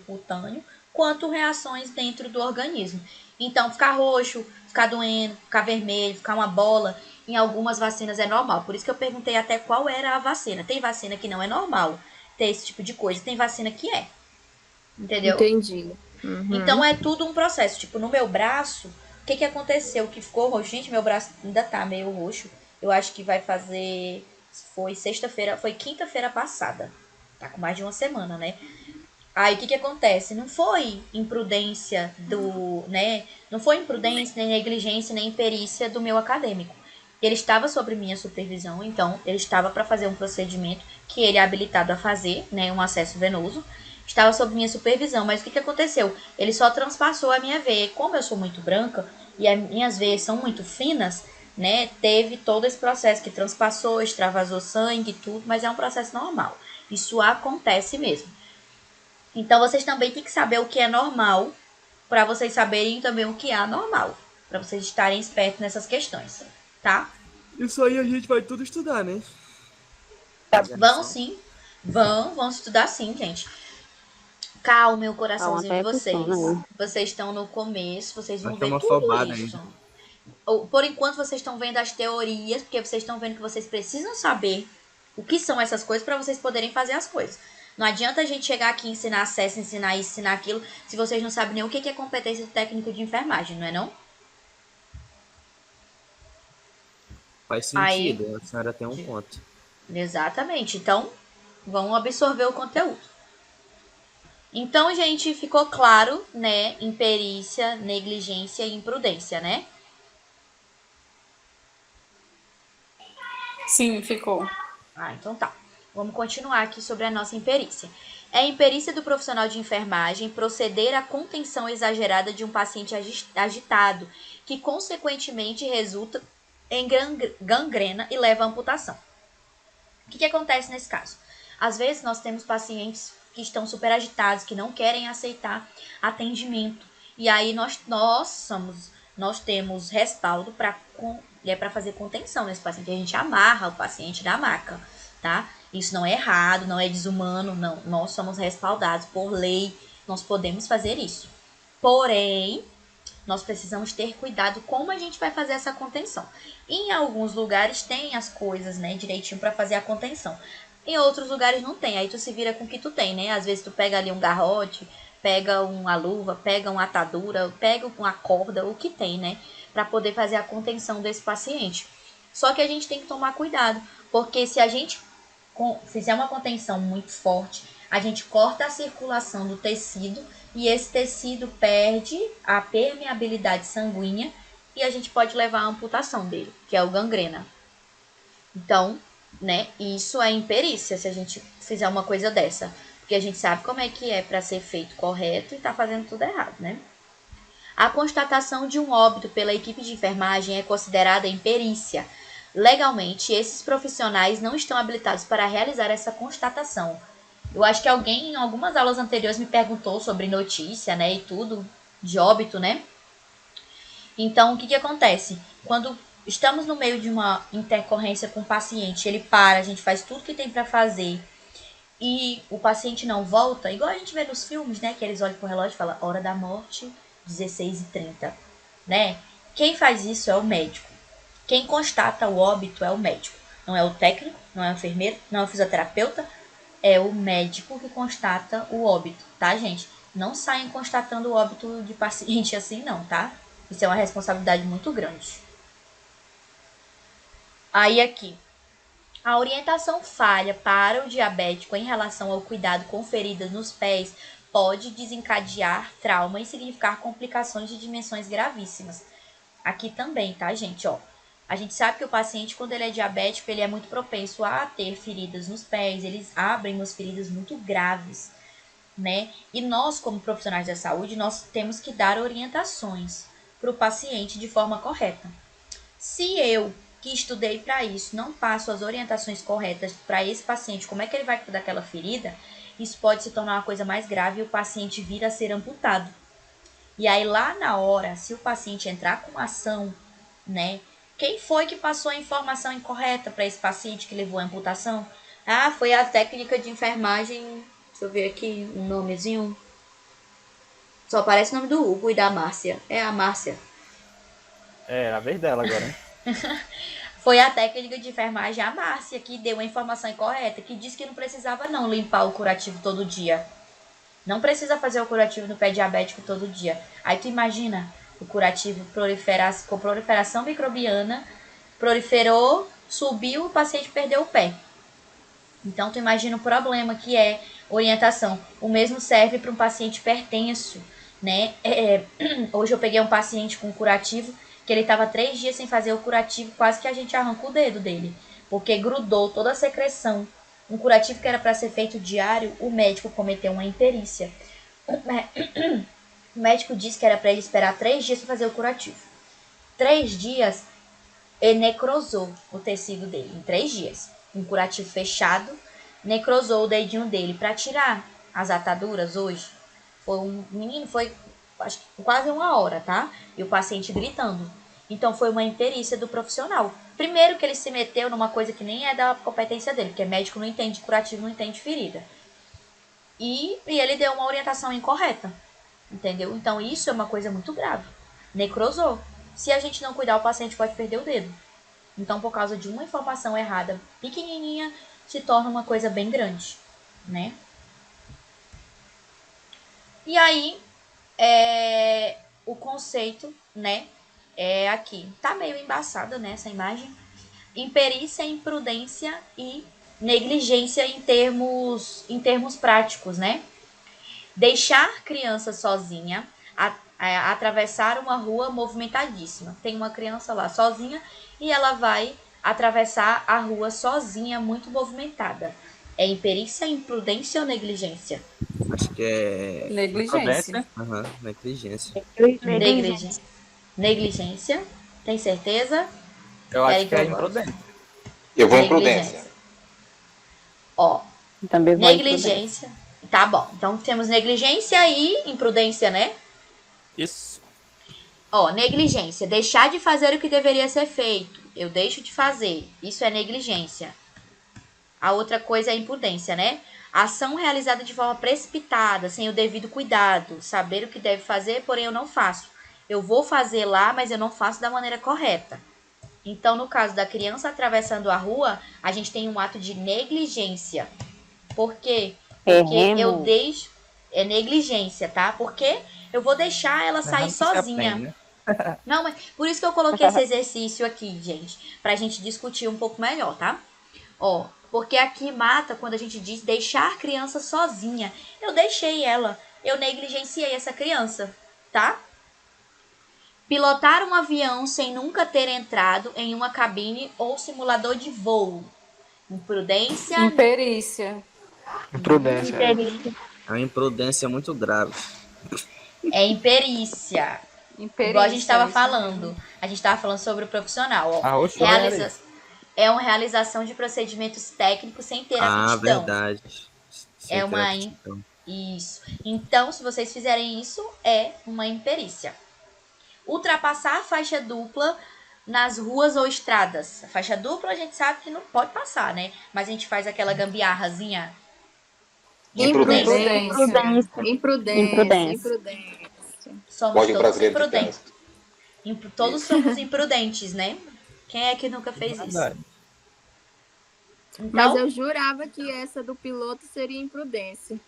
cutâneo, quanto reações dentro do organismo. Então, ficar roxo, ficar doendo, ficar vermelho, ficar uma bola, em algumas vacinas é normal. Por isso que eu perguntei até qual era a vacina. Tem vacina que não é normal ter esse tipo de coisa, tem vacina que é. Entendeu? Entendi. Uhum. Então é tudo um processo. Tipo, no meu braço, o que aconteceu? Que ficou roxo. Gente, meu braço ainda tá meio roxo. Eu acho que vai fazer. Foi sexta-feira, foi quinta-feira passada. Tá com mais de uma semana, né? Aí o que acontece? Não foi imprudência né? Não foi imprudência, nem negligência, nem imperícia do meu acadêmico. Ele estava sob minha supervisão, então ele estava para fazer um procedimento que ele é habilitado a fazer, né? Um acesso venoso. Estava sob minha supervisão, mas o que aconteceu? Ele só transpassou a minha veia. Como eu sou muito branca e as minhas veias são muito finas, né? Teve todo esse processo que transpassou, extravasou sangue e tudo, mas é um processo normal. Isso acontece mesmo. Então vocês também têm que saber o que é normal, para vocês saberem também o que é anormal, para vocês estarem espertos nessas questões, tá? Isso aí a gente vai tudo estudar, né? Vão sim, vão estudar sim, gente. Calma o coraçãozinho de vocês. Vocês estão no começo, vocês vão Vai ter ver uma tudo afobada isso. ainda. Por enquanto vocês estão vendo as teorias, porque vocês estão vendo que vocês precisam saber o que são essas coisas para vocês poderem fazer as coisas. Não adianta a gente chegar aqui e ensinar acesso, ensinar isso, ensinar aquilo, se vocês não sabem nem o que é competência técnica de enfermagem, não é não? Faz Aí, sentido, a senhora tem um ponto. exatamente. Então, vamos absorver o conteúdo. Então, gente, ficou claro, né? Imperícia, negligência e imprudência, né? Sim, ficou. Então tá. Vamos continuar aqui sobre a nossa imperícia. É a imperícia do profissional de enfermagem proceder à contenção exagerada de um paciente agitado, que consequentemente resulta em gangrena e leva à amputação. O que acontece nesse caso? Às vezes nós temos pacientes que estão super agitados, que não querem aceitar atendimento. E aí nós temos respaldo para fazer contenção nesse paciente. A gente amarra o paciente na maca, tá? Isso não é errado, não é desumano, não. Nós somos respaldados por lei, nós podemos fazer isso. Porém, nós precisamos ter cuidado como a gente vai fazer essa contenção. Em alguns lugares tem as coisas, né, direitinho para fazer a contenção. Em outros lugares não tem, aí tu se vira com o que tu tem, né? Às vezes tu pega ali um garrote, pega uma luva, pega uma atadura, pega uma corda, o que tem, né? Para poder fazer a contenção desse paciente. Só que a gente tem que tomar cuidado, porque se a gente fizer uma contenção muito forte, a gente corta a circulação do tecido e esse tecido perde a permeabilidade sanguínea e a gente pode levar à amputação dele, que é o gangrena. Então, né, isso é imperícia se a gente fizer uma coisa dessa, porque a gente sabe como é que é para ser feito correto e tá fazendo tudo errado, né? A constatação de um óbito pela equipe de enfermagem é considerada imperícia. Legalmente, esses profissionais não estão habilitados para realizar essa constatação. Eu acho que alguém em algumas aulas anteriores me perguntou sobre notícia, né, e tudo, de óbito, né? Então, o que acontece? Quando estamos no meio de uma intercorrência com o paciente, ele para, a gente faz tudo que tem para fazer e o paciente não volta, igual a gente vê nos filmes, né, que eles olham pro relógio e falam, hora da morte, 16h30, né? Quem faz isso é o médico. Quem constata o óbito é o médico. Não é o técnico, não é o enfermeiro, não é o fisioterapeuta, é o médico que constata o óbito, tá, gente? Não saiam constatando o óbito de paciente assim, não, tá? Isso é uma responsabilidade muito grande. Aí aqui, a orientação falha para o diabético em relação ao cuidado com feridas nos pés pode desencadear trauma e significar complicações de dimensões gravíssimas. Aqui também, tá, gente? Ó, a gente sabe que o paciente, quando ele é diabético, ele é muito propenso a ter feridas nos pés, eles abrem umas feridas muito graves, né? E nós, como profissionais da saúde, nós temos que dar orientações para o paciente de forma correta. Se eu, que estudei para isso, não passo as orientações corretas para esse paciente, como é que ele vai cuidar daquela ferida, isso pode se tornar uma coisa mais grave e o paciente vir a ser amputado. E aí, lá na hora, se o paciente entrar com ação, né? Quem foi que passou a informação incorreta para esse paciente que levou a amputação? Ah, foi a técnica de enfermagem. Deixa eu ver aqui um nomezinho. Só aparece o nome do Hugo e da Márcia. É a Márcia. É, a vez dela agora, hein? Foi a técnica de enfermagem, a Márcia, que deu a informação incorreta, que disse que não precisava não limpar o curativo todo dia. Não precisa fazer o curativo no pé diabético todo dia. Aí tu imagina o curativo com proliferação microbiana, proliferou, subiu, o paciente perdeu o pé. Então tu imagina o problema que é orientação. O mesmo serve para um paciente hipertenso, né? Hoje eu peguei um paciente com curativo que ele estava 3 dias sem fazer o curativo, quase que a gente arranca o dedo dele, porque grudou toda a secreção. Um curativo que era para ser feito diário, o médico cometeu uma imperícia. O médico disse que era para ele esperar 3 dias para fazer o curativo. 3 dias, ele necrosou o tecido dele. Em 3 dias. Um curativo fechado, necrosou o dedinho dele. Para tirar as ataduras hoje, foi acho que quase 1 hora, tá? E o paciente gritando. Então foi uma imperícia do profissional. Primeiro que ele se meteu numa coisa que nem é da competência dele, porque médico não entende curativo, não entende ferida. E ele deu uma orientação incorreta, entendeu? Então isso é uma coisa muito grave. Necrosou. Se a gente não cuidar, o paciente pode perder o dedo. Então, por causa de uma informação errada pequenininha, se torna uma coisa bem grande, né? E aí, o conceito, né, é aqui. Tá meio embaçada, né, essa imagem. Imperícia, imprudência e negligência em termos práticos, né? Deixar criança sozinha, atravessar uma rua movimentadíssima. Tem uma criança lá sozinha e ela vai atravessar a rua sozinha, muito movimentada. É imperícia, imprudência ou negligência? Acho que é. Negligência. Aham, negligência. Negligência. Negligência. Tem certeza? Eu acho Querem que é eu vote? imprudente. Eu vou em prudência. Ó, Também vou em negligência. Tá bom. Então temos negligência e imprudência, né? Isso. Ó, negligência. Deixar de fazer o que deveria ser feito. Eu deixo de fazer. Isso é negligência. A outra coisa é imprudência, né? Ação realizada de forma precipitada, sem o devido cuidado. Saber o que deve fazer, porém eu não faço. Eu vou fazer lá, mas eu não faço da maneira correta. Então, no caso da criança atravessando a rua, a gente tem um ato de negligência. Por quê? Porque eu deixo... É negligência, tá? Porque eu vou deixar ela sair sozinha. Aprende, né? Não, mas por isso que eu coloquei esse exercício aqui, gente. Pra gente discutir um pouco melhor, tá? Ó, porque aqui mata quando a gente diz deixar a criança sozinha. Eu deixei ela. Eu negligenciei essa criança, tá? Pilotar um avião sem nunca ter entrado em uma cabine ou simulador de voo. Imprudência. Imperícia. Imprudência. É uma imprudência muito grave. É imperícia. Imperícia. Igual a gente estava isso falando. A gente estava falando sobre o profissional. Ó. Arroz É uma realização de procedimentos técnicos sem ter Ah, aptidão. verdade. Sem É ter uma aptidão. Isso. Então, se vocês fizerem isso, é uma imperícia. Ultrapassar a faixa dupla nas ruas ou estradas. A faixa dupla a gente sabe que não pode passar, né? Mas a gente faz aquela gambiarrazinha. Imprudência. Imprudência. Somos Código todos brasileiro de imprudentes. trânsito. Todos somos imprudentes, né? Quem é que nunca fez isso? Verdade. Mas Então, eu jurava que essa do piloto seria imprudência.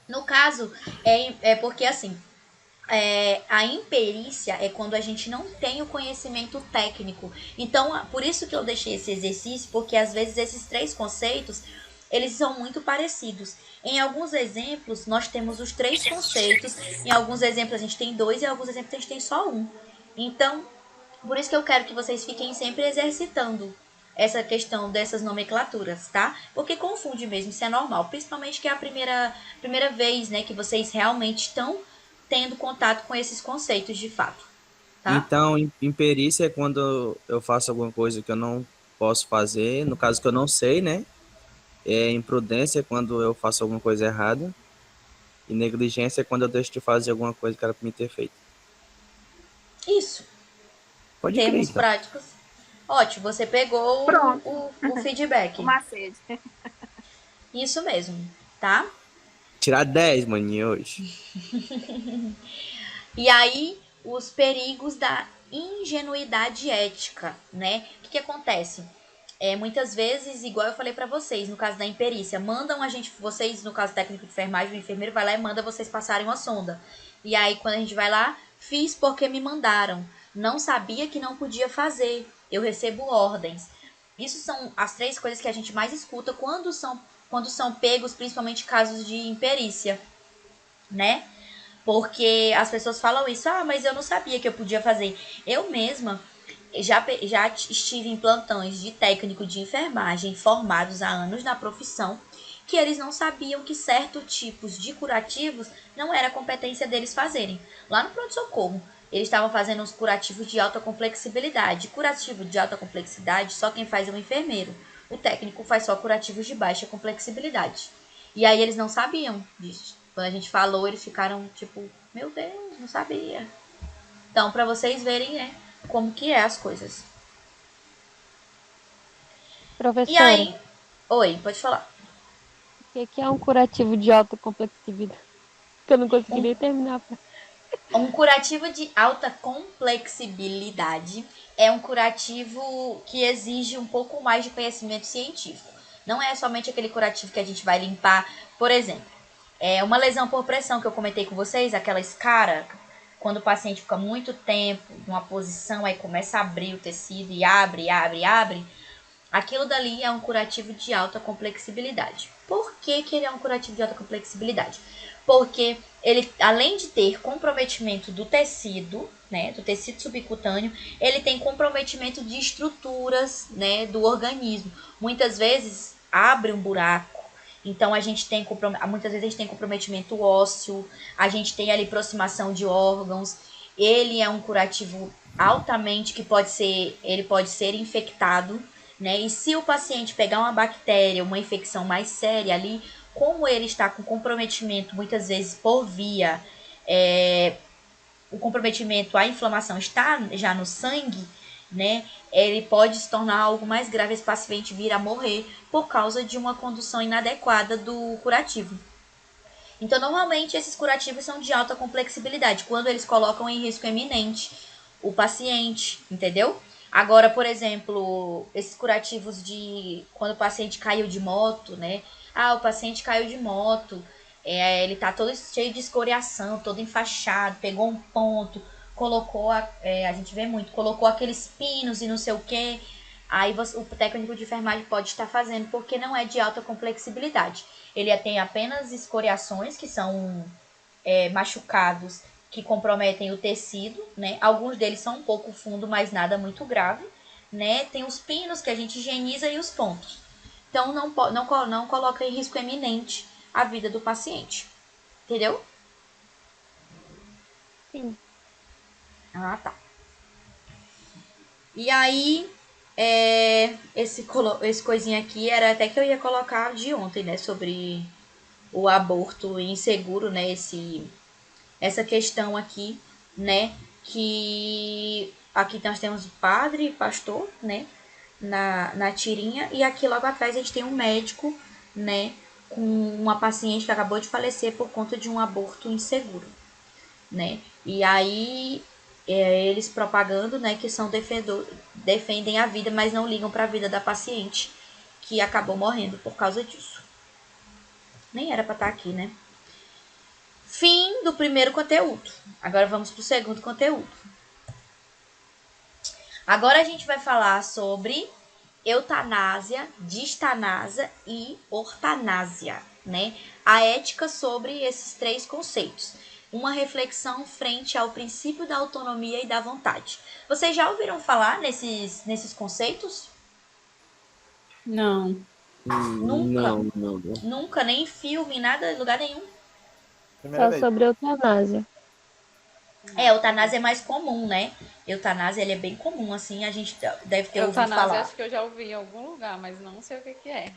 no caso, é porque assim, a imperícia é quando a gente não tem o conhecimento técnico. Então, por isso que eu deixei esse exercício, porque às vezes esses três conceitos, eles são muito parecidos. Em alguns exemplos, nós temos os três conceitos, em alguns exemplos a gente tem dois, e em alguns exemplos a gente tem só um. Então, por isso que eu quero que vocês fiquem sempre exercitando essa questão dessas nomenclaturas, tá? Porque confunde mesmo, isso é normal. Principalmente que é a primeira vez, né, que vocês realmente estão tendo contato com esses conceitos de fato, tá? Então, imperícia é quando eu faço alguma coisa que eu não posso fazer, no caso que eu não sei, né? Imprudência é quando eu faço alguma coisa errada. E negligência é quando eu deixo de fazer alguma coisa que era para me ter feito. Isso. Pode crer, Termos então. práticos. Ótimo, você pegou o feedback. O macete. Isso mesmo, tá? Tirar 10, maninho, hoje. E aí, os perigos da ingenuidade ética, né? O que acontece? Muitas vezes, igual eu falei pra vocês, no caso da imperícia, mandam vocês, no caso técnico de enfermagem, o enfermeiro vai lá e manda vocês passarem uma sonda. E aí, quando a gente vai lá, fiz porque me mandaram. Não sabia que não podia fazer. Eu recebo ordens. Isso são as três coisas que a gente mais escuta quando são pegos, principalmente casos de imperícia, né? Porque as pessoas falam isso, mas eu não sabia que eu podia fazer. Eu mesma já estive em plantões de técnico de enfermagem formados há anos na profissão, que eles não sabiam que certos tipos de curativos não era competência deles fazerem. Lá no pronto-socorro, eles estavam fazendo uns curativos de alta complexibilidade. Curativo de alta complexidade, só quem faz é o enfermeiro. O técnico faz só curativos de baixa complexibilidade. E aí eles não sabiam disso. Quando a gente falou, eles ficaram tipo, meu Deus, não sabia. Então, para vocês verem, né, como que é as coisas. Professora, E aí... Oi, pode falar. o que é um curativo de alta complexidade? Que eu não consegui nem terminar. Um curativo de alta complexibilidade é um curativo que exige um pouco mais de conhecimento científico. Não é somente aquele curativo que a gente vai limpar, por exemplo, uma lesão por pressão que eu comentei com vocês, aquela escara, quando o paciente fica muito tempo numa posição, aí começa a abrir o tecido e abre, abre, abre. Aquilo dali é um curativo de alta complexibilidade. Por que ele é um curativo de alta complexibilidade? Porque ele, além de ter comprometimento do tecido, né, do tecido subcutâneo, ele tem comprometimento de estruturas, né, do organismo. Muitas vezes abre um buraco. Então muitas vezes a gente tem comprometimento ósseo, a gente tem ali aproximação de órgãos. Ele é um curativo altamente que ele pode ser infectado, né? E se o paciente pegar uma bactéria, uma infecção mais séria ali, como ele está com comprometimento muitas vezes por via, o comprometimento, a inflamação está já no sangue, né? Ele pode se tornar algo mais grave, esse paciente vir a morrer por causa de uma condução inadequada do curativo. Então, normalmente, esses curativos são de alta complexibilidade, quando eles colocam em risco eminente o paciente, entendeu? Agora, por exemplo, esses curativos de quando o paciente caiu de moto, né? O paciente caiu de moto, ele tá todo cheio de escoriação, todo enfaixado, pegou um ponto, colocou, a gente vê muito, colocou aqueles pinos e não sei o que. Aí o técnico de enfermagem pode estar fazendo, porque não é de alta complexibilidade. Ele tem apenas escoriações, que são machucados, que comprometem o tecido, né? Alguns deles são um pouco fundo, mas nada muito grave, né? Tem os pinos que a gente higieniza e os pontos. Então, não coloca em risco eminente a vida do paciente. Entendeu? Sim. Ah, tá. E aí, esse coisinha aqui era até que eu ia colocar de ontem, né? Sobre o aborto inseguro, né? Essa questão aqui, né? Que aqui nós temos padre e pastor, né? Na tirinha. E aqui logo atrás a gente tem um médico, né? Com uma paciente que acabou de falecer por conta de um aborto inseguro, né? E aí eles propagando, né, que defendem a vida, mas não ligam para a vida da paciente que acabou morrendo por causa disso. Nem era para estar aqui, né? Fim do primeiro conteúdo. Agora vamos para o segundo conteúdo. Agora a gente vai falar sobre eutanásia, distanásia e ortanásia, né? A ética sobre esses três conceitos. Uma reflexão frente ao princípio da autonomia e da vontade. Vocês já ouviram falar nesses conceitos? Não. Nunca? Não. Nunca, nem em filme, nada, em lugar nenhum. Só sobre eutanásia. Eutanásia é mais comum, né? Eutanásia, ele é bem comum, assim, a gente deve ter ouvido Eutanásia falar. acho que eu já ouvi em algum lugar, mas não sei o que é.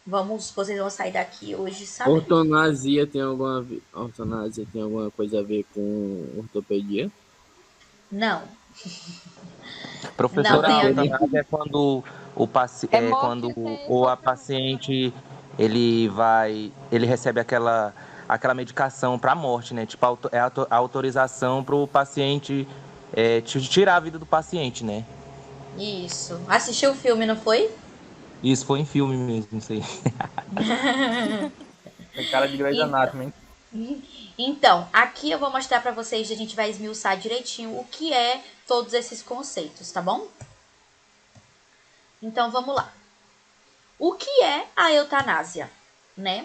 Vocês vão sair daqui hoje sabendo. Ortonasia tem alguma coisa a ver com ortopedia? Não. Professora, Não, a tem eutanásia é quando a paciente ele recebe aquela medicação para a morte, né? Tipo, a autorização para o paciente tirar a vida do paciente, né? Isso. Assistiu o filme, não foi? Isso foi em filme mesmo, não sei. Tem cara de Grey's Anatomy, hein? Então, aqui eu vou mostrar para vocês, a gente vai esmiuçar direitinho o que é todos esses conceitos, tá bom? Então, vamos lá. O que é a eutanásia, né?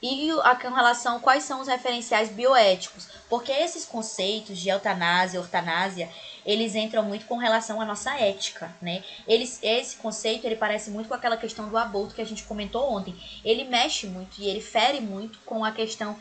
E com relação a quais são os referenciais bioéticos, porque esses conceitos de eutanásia, ortanásia, eles entram muito com relação à nossa ética, né? Esse conceito, ele parece muito com aquela questão do aborto que a gente comentou ontem. Ele mexe muito e ele fere muito com a questão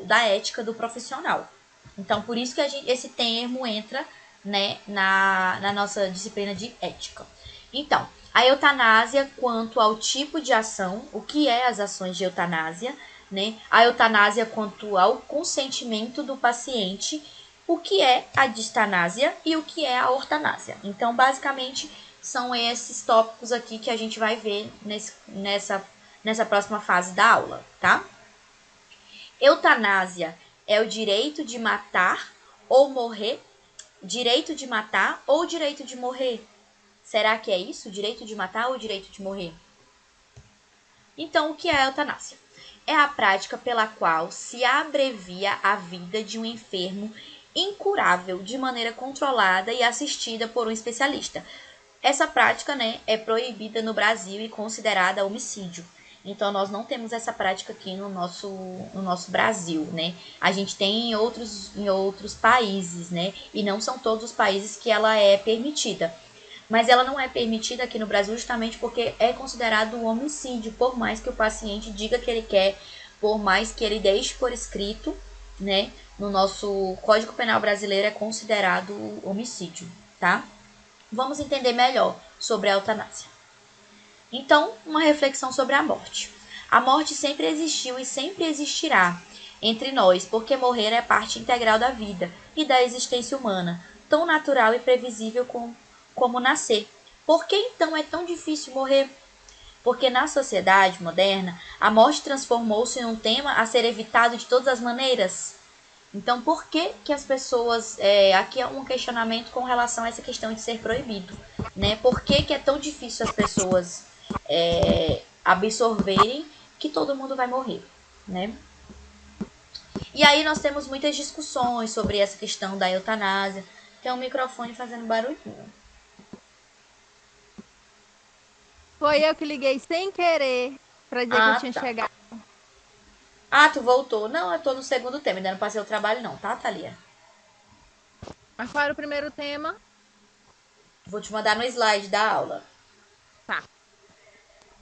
da ética do profissional. Então, por isso que esse termo entra, né, na nossa disciplina de ética. Então, a eutanásia quanto ao tipo de ação, o que é as ações de eutanásia, né? A eutanásia quanto ao consentimento do paciente, o que é a distanásia e o que é a ortanásia. Então, basicamente, são esses tópicos aqui que a gente vai ver nessa próxima fase da aula, tá? Eutanásia É o direito de matar ou morrer? Direito de matar ou direito de morrer? Será que é isso? Direito de matar ou direito de morrer? Então, o que é a eutanásia? É a prática pela qual se abrevia a vida de um enfermo incurável de maneira controlada e assistida por um especialista. Essa prática, né, é proibida no Brasil e considerada homicídio. Então, nós não temos essa prática aqui no nosso Brasil, né? A gente tem em outros países, né? E não são todos os países que ela é permitida. Mas ela não é permitida aqui no Brasil justamente porque é considerado um homicídio, por mais que o paciente diga que ele quer, por mais que ele deixe por escrito, né? No nosso Código Penal brasileiro é considerado homicídio, tá? Vamos entender melhor sobre a eutanásia. Então, uma reflexão sobre a morte. A morte sempre existiu e sempre existirá entre nós, porque morrer é parte integral da vida e da existência humana, tão natural e previsível como nascer. Por que então é tão difícil morrer? Porque na sociedade moderna, a morte transformou-se em um tema a ser evitado de todas as maneiras. Então, por que as pessoas... aqui é um questionamento com relação a essa questão de ser proibido, né? Por que é tão difícil as pessoas absorverem que todo mundo vai morrer, né? E aí nós temos muitas discussões sobre essa questão da eutanásia. Tem um microfone fazendo barulhinho. Foi eu que liguei sem querer pra dizer que eu tinha chegado. Ah, tu voltou. Não, eu tô no segundo tema, ainda não passei o trabalho não, tá, Thalia? Mas qual era o primeiro tema? Vou te mandar no slide da aula. Tá.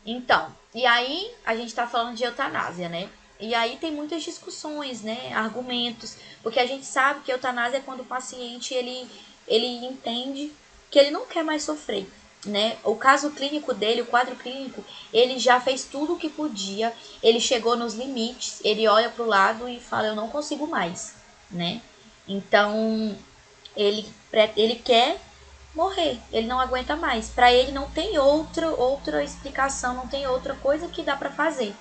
Então, e aí a gente tá falando de eutanásia, né? E aí tem muitas discussões, né? Argumentos, porque a gente sabe que eutanásia é quando o paciente ele entende que ele não quer mais sofrer, né? O caso clínico dele, o quadro clínico, ele já fez tudo o que podia, ele chegou nos limites, ele olha para o lado e fala, eu não consigo mais, né? Então, ele quer morrer, ele não aguenta mais. Para ele não tem outra explicação, não tem outra coisa que dá para fazer,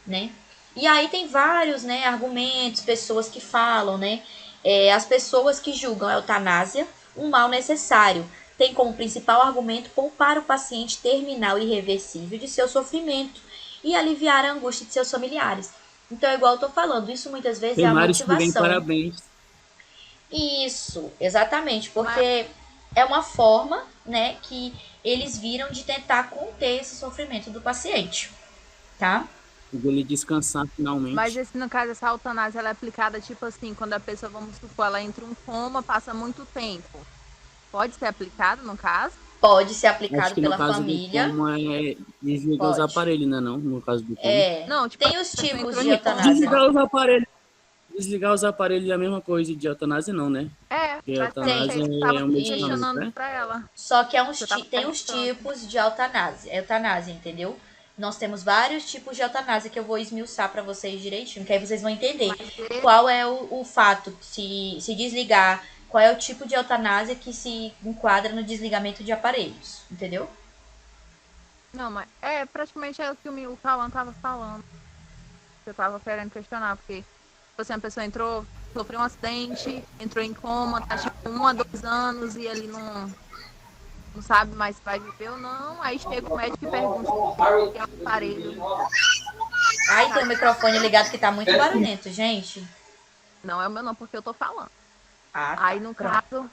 né? E aí tem vários, né, argumentos, pessoas que falam, né? As pessoas que julgam a eutanásia um mal necessário tem como principal argumento poupar o paciente terminal e irreversível de seu sofrimento e aliviar a angústia de seus familiares. Então, igual eu tô falando, isso muitas vezes tem é a vários motivação. que vêm parabéns. Isso, exatamente, porque é uma forma, né, que eles viram de tentar conter esse sofrimento do paciente, tá? Ele descansar finalmente. Mas no caso, essa eutanásia ela é aplicada tipo assim, quando a pessoa, vamos supor, ela entra em um coma, passa muito tempo. Pode ser aplicado no caso? Pode ser aplicado Acho que pela no caso família. Do coma é desligar os aparelhos, né? Não, no caso do coma. Não, tipo, tem os tipos de eutanásia. Desligar os aparelhos. Desligar os aparelhos é a mesma coisa de eutanásia, não, né? Porque eutanásia é um medicamento, né? Só que tem os tipos de eutanásia, entendeu? Nós temos vários tipos de eutanásia que eu vou esmiuçar para vocês direitinho, que aí vocês vão entender qual é o fato de se desligar, qual é o tipo de eutanásia que se enquadra no desligamento de aparelhos, entendeu? Não, mas praticamente é o que o Cauã tava falando. Eu tava querendo questionar, porque assim, a pessoa sofreu um acidente, entrou em coma, tá tipo 1 a 2 anos e ele não sabe mais se vai viver ou não. Aí chega o médico e pergunta o que é o aparelho. Ai, tem o microfone ligado que tá muito barulhento, gente. Não é o meu não, porque eu tô falando. Tá, aí no caso,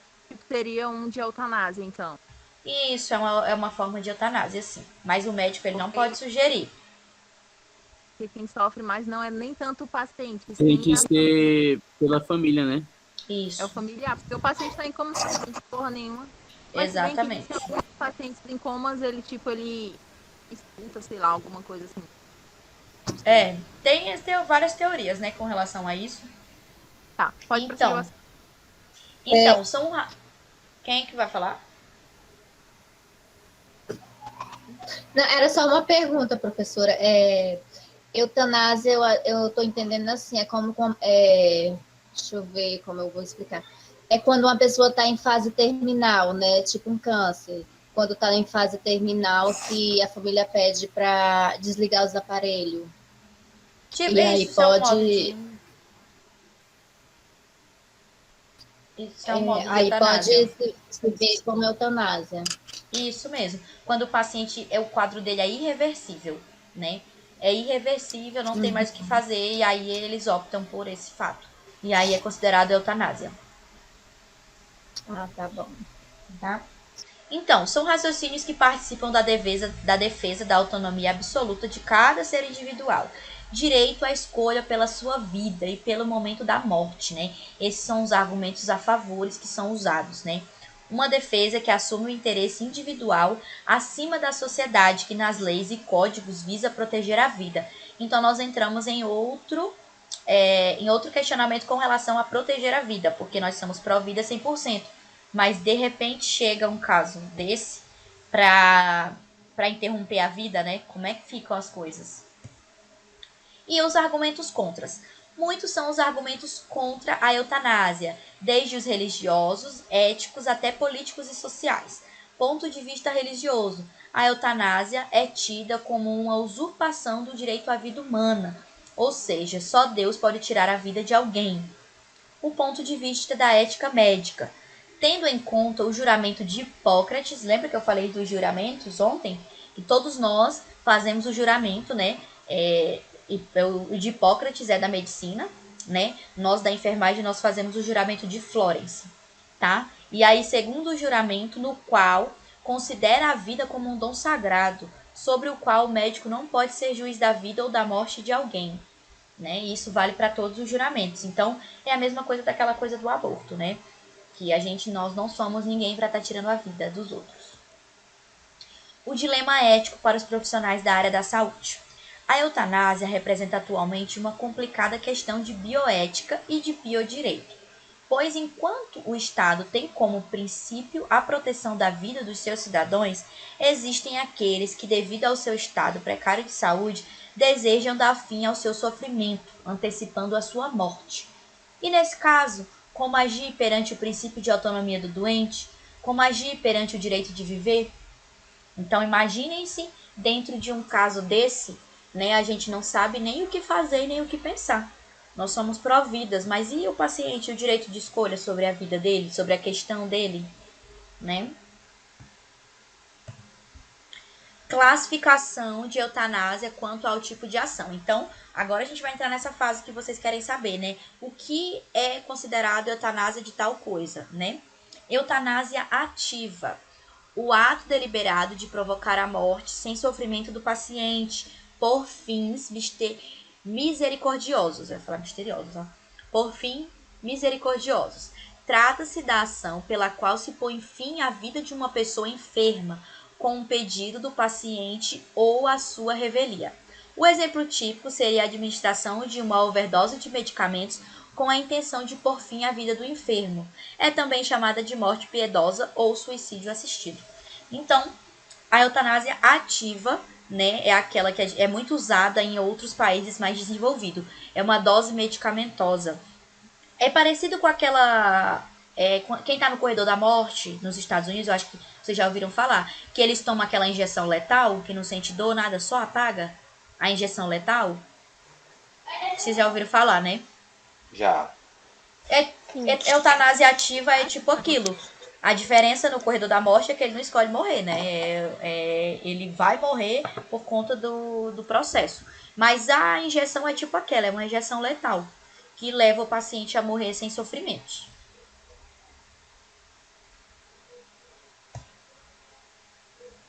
seria um de eutanásia, então. Isso, é uma forma de eutanásia, sim. Mas o médico ele não pode sugerir. Porque quem sofre mais não é nem tanto o paciente. Tem que ser pela família, né? Isso. É o familiar, porque o paciente tá em coma, não tem porra nenhuma. Mas exatamente. Tem alguns pacientes em comas, ele escuta, sei lá, alguma coisa assim. Tem várias teorias, né, com relação a isso. Tá, pode prosseguir. Então, são... Quem é que vai falar? Não, era só uma pergunta, professora. Eutanásia, eu tô entendendo assim, deixa eu ver como eu vou explicar. É quando uma pessoa está em fase terminal, né? Tipo um câncer. Quando está em fase terminal, que a família pede para desligar os aparelhos. Tipo, e aí pode... Isso é um modo de Aí pode eutanásia. se ver como eutanásia. Isso mesmo. Quando o paciente, o quadro dele é irreversível, né? É irreversível, não tem mais o que fazer, e aí eles optam por esse fato. E aí é considerado eutanásia. Ah, tá bom. Tá? Então, são raciocínios que participam da defesa da autonomia absoluta de cada ser individual. Direito à escolha pela sua vida e pelo momento da morte, né? Esses são os argumentos a favores que são usados, né? Uma defesa que assume o interesse individual acima da sociedade, que nas leis e códigos visa proteger a vida. Então, nós entramos em outro questionamento com relação a proteger a vida, porque nós somos pró-vida 100%. Mas, de repente, chega um caso desse para interromper a vida, né? Como é que ficam as coisas? E os argumentos contras. Muitos são os argumentos contra a eutanásia, desde os religiosos, éticos até políticos e sociais. Ponto de vista religioso. A eutanásia é tida como uma usurpação do direito à vida humana, ou seja, só Deus pode tirar a vida de alguém. O ponto de vista da ética médica. Tendo em conta o juramento de Hipócrates, lembra que eu falei dos juramentos ontem? E todos nós fazemos o juramento, né? O de Hipócrates é da medicina, né? Nós da enfermagem, nós fazemos o juramento de Florence, tá? E aí, segundo o juramento, no qual considera a vida como um dom sagrado, sobre o qual o médico não pode ser juiz da vida ou da morte de alguém, né? E isso vale para todos os juramentos. Então, é a mesma coisa daquela coisa do aborto, né? Que nós não somos ninguém para estar tirando a vida dos outros. O dilema ético para os profissionais da área da saúde. A eutanásia representa atualmente uma complicada questão de bioética e de biodireito, pois enquanto o Estado tem como princípio a proteção da vida dos seus cidadãos, existem aqueles que, devido ao seu estado precário de saúde, desejam dar fim ao seu sofrimento, antecipando a sua morte. E nesse caso, como agir perante o princípio de autonomia do doente? Como agir perante o direito de viver? Então, imaginem-se dentro de um caso desse, né? A gente não sabe nem o que fazer, nem o que pensar. Nós somos pró-vidas, mas e o paciente, o direito de escolha sobre a vida dele, sobre a questão dele, né? Classificação de eutanásia quanto ao tipo de ação. Então, agora a gente vai entrar nessa fase que vocês querem saber, né? O que é considerado eutanásia de tal coisa, né? Eutanásia ativa. O ato deliberado de provocar a morte sem sofrimento do paciente por fins misericordiosos. Eu ia falar misteriosos, ó. Por fim, misericordiosos. Trata-se da ação pela qual se põe fim à vida de uma pessoa enferma, com um pedido do paciente ou a sua revelia. O exemplo típico seria a administração de uma overdose de medicamentos com a intenção de pôr fim à vida do enfermo. É também chamada de morte piedosa ou suicídio assistido. Então, a eutanásia ativa, né, é aquela que é muito usada em outros países mais desenvolvidos. É uma dose medicamentosa. É parecido com aquela... quem está no corredor da morte, nos Estados Unidos, eu acho que vocês já ouviram falar, que eles tomam aquela injeção letal, que não sente dor, nada, só apaga a injeção letal. Vocês já ouviram falar, né? Já. Eutanásia ativa é tipo aquilo. A diferença no corredor da morte é que ele não escolhe morrer, né? Ele vai morrer por conta do processo. Mas a injeção é tipo aquela, é uma injeção letal, que leva o paciente a morrer sem sofrimentos.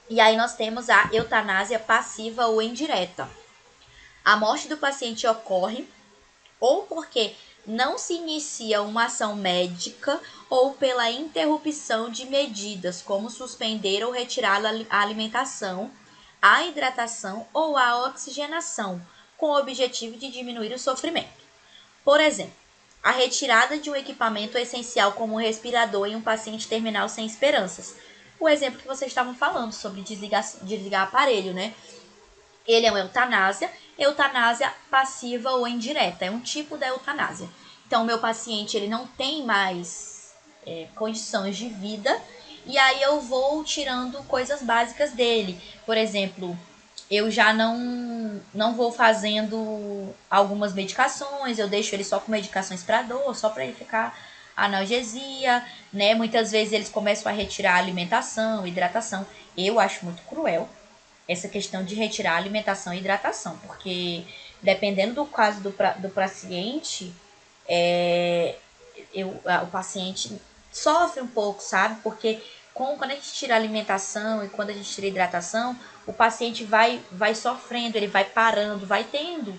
E aí nós temos a eutanásia passiva ou indireta. A morte do paciente ocorre ou porque não se inicia uma ação médica ou pela interrupção de medidas, como suspender ou retirar a alimentação, a hidratação ou a oxigenação, com o objetivo de diminuir o sofrimento. Por exemplo, a retirada de um equipamento essencial como um respirador em um paciente terminal sem esperanças. O exemplo que vocês estavam falando sobre desligar aparelho, né? Ele é uma eutanásia passiva ou indireta, é um tipo da eutanásia. Então, o meu paciente ele não tem mais condições de vida, e aí eu vou tirando coisas básicas dele. Por exemplo, eu já não vou fazendo algumas medicações, eu deixo ele só com medicações para dor, só para ele ficar analgesia, né? Muitas vezes eles começam a retirar a alimentação, hidratação. Eu acho muito cruel essa questão de retirar alimentação e hidratação, porque dependendo do caso do paciente, o paciente sofre um pouco, sabe? Porque quando a gente tira a alimentação e quando a gente tira a hidratação, o paciente vai sofrendo, ele vai parando, vai tendo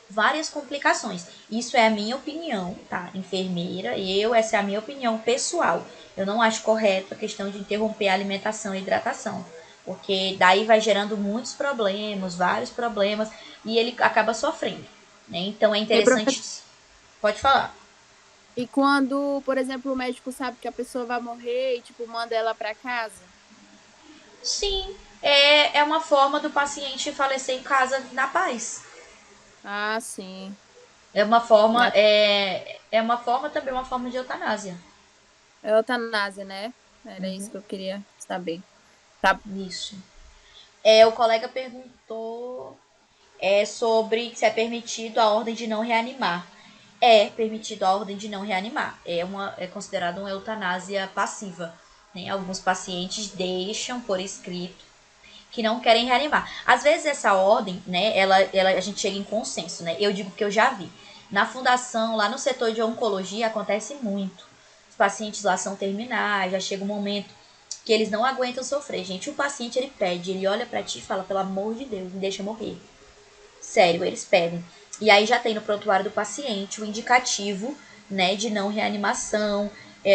várias complicações. Isso é a minha opinião, tá? Enfermeira, essa é a minha opinião pessoal. Eu não acho correto a questão de interromper a alimentação e hidratação, porque daí vai gerando muitos problemas, vários problemas, e ele acaba sofrendo, né? Então é interessante... Pode falar. E quando, por exemplo, o médico sabe que a pessoa vai morrer e, tipo, manda ela para casa? Sim, é uma forma do paciente falecer em casa na paz. Ah, sim. É uma forma, também uma forma de eutanásia. É eutanásia, né? Era isso que eu queria saber. Tá. Isso. O colega perguntou sobre se é permitido a ordem de não reanimar. É permitido a ordem de não reanimar. É considerado uma eutanásia passiva, né? Alguns pacientes deixam por escrito que não querem reanimar. Às vezes essa ordem, né, a gente chega em consenso, né? Eu digo que eu já vi. Na fundação, lá no setor de oncologia, acontece muito. Os pacientes lá são terminais, já chega um momento que eles não aguentam sofrer. Gente, o paciente, ele pede, ele olha pra ti e fala, pelo amor de Deus, me deixa morrer. Sério, eles pedem. E aí já tem no prontuário do paciente o indicativo, né, de não reanimação.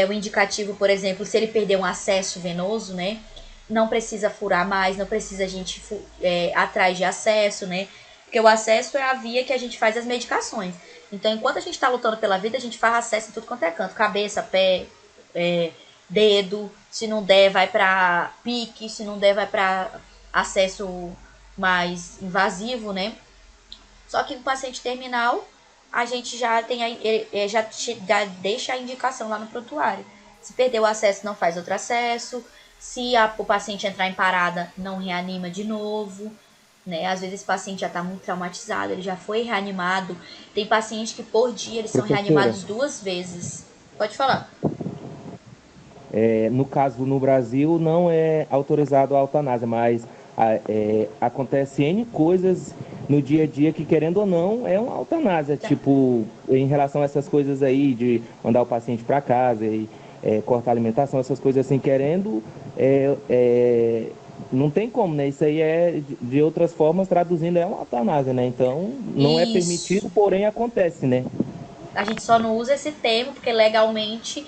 O indicativo, por exemplo, se ele perder um acesso venoso, né, não precisa furar mais, não precisa a gente atrás de acesso, né? Porque o acesso é a via que a gente faz as medicações. Então, enquanto a gente está lutando pela vida, a gente faz acesso em tudo quanto é canto. Cabeça, pé, dedo. Se não der, vai para pique. Se não der, vai para acesso mais invasivo, né? Só que no paciente terminal, a gente já tem já deixa a indicação lá no prontuário. Se perder o acesso, não faz outro acesso. Se o paciente entrar em parada, não reanima de novo, né? Às vezes esse paciente já está muito traumatizado, ele já foi reanimado. Tem pacientes que por dia eles são reanimados 2 vezes. Pode falar. No caso, no Brasil, não é autorizado a eutanásia, mas acontece N coisas no dia a dia que, querendo ou não, é uma eutanásia. Tipo, em relação a essas coisas aí, de mandar o paciente para casa e cortar a alimentação, essas coisas assim, querendo... não tem como, né? Isso aí de outras formas, traduzindo, é uma eutanásia, né? Então, não é permitido, porém acontece, né? A gente só não usa esse termo porque legalmente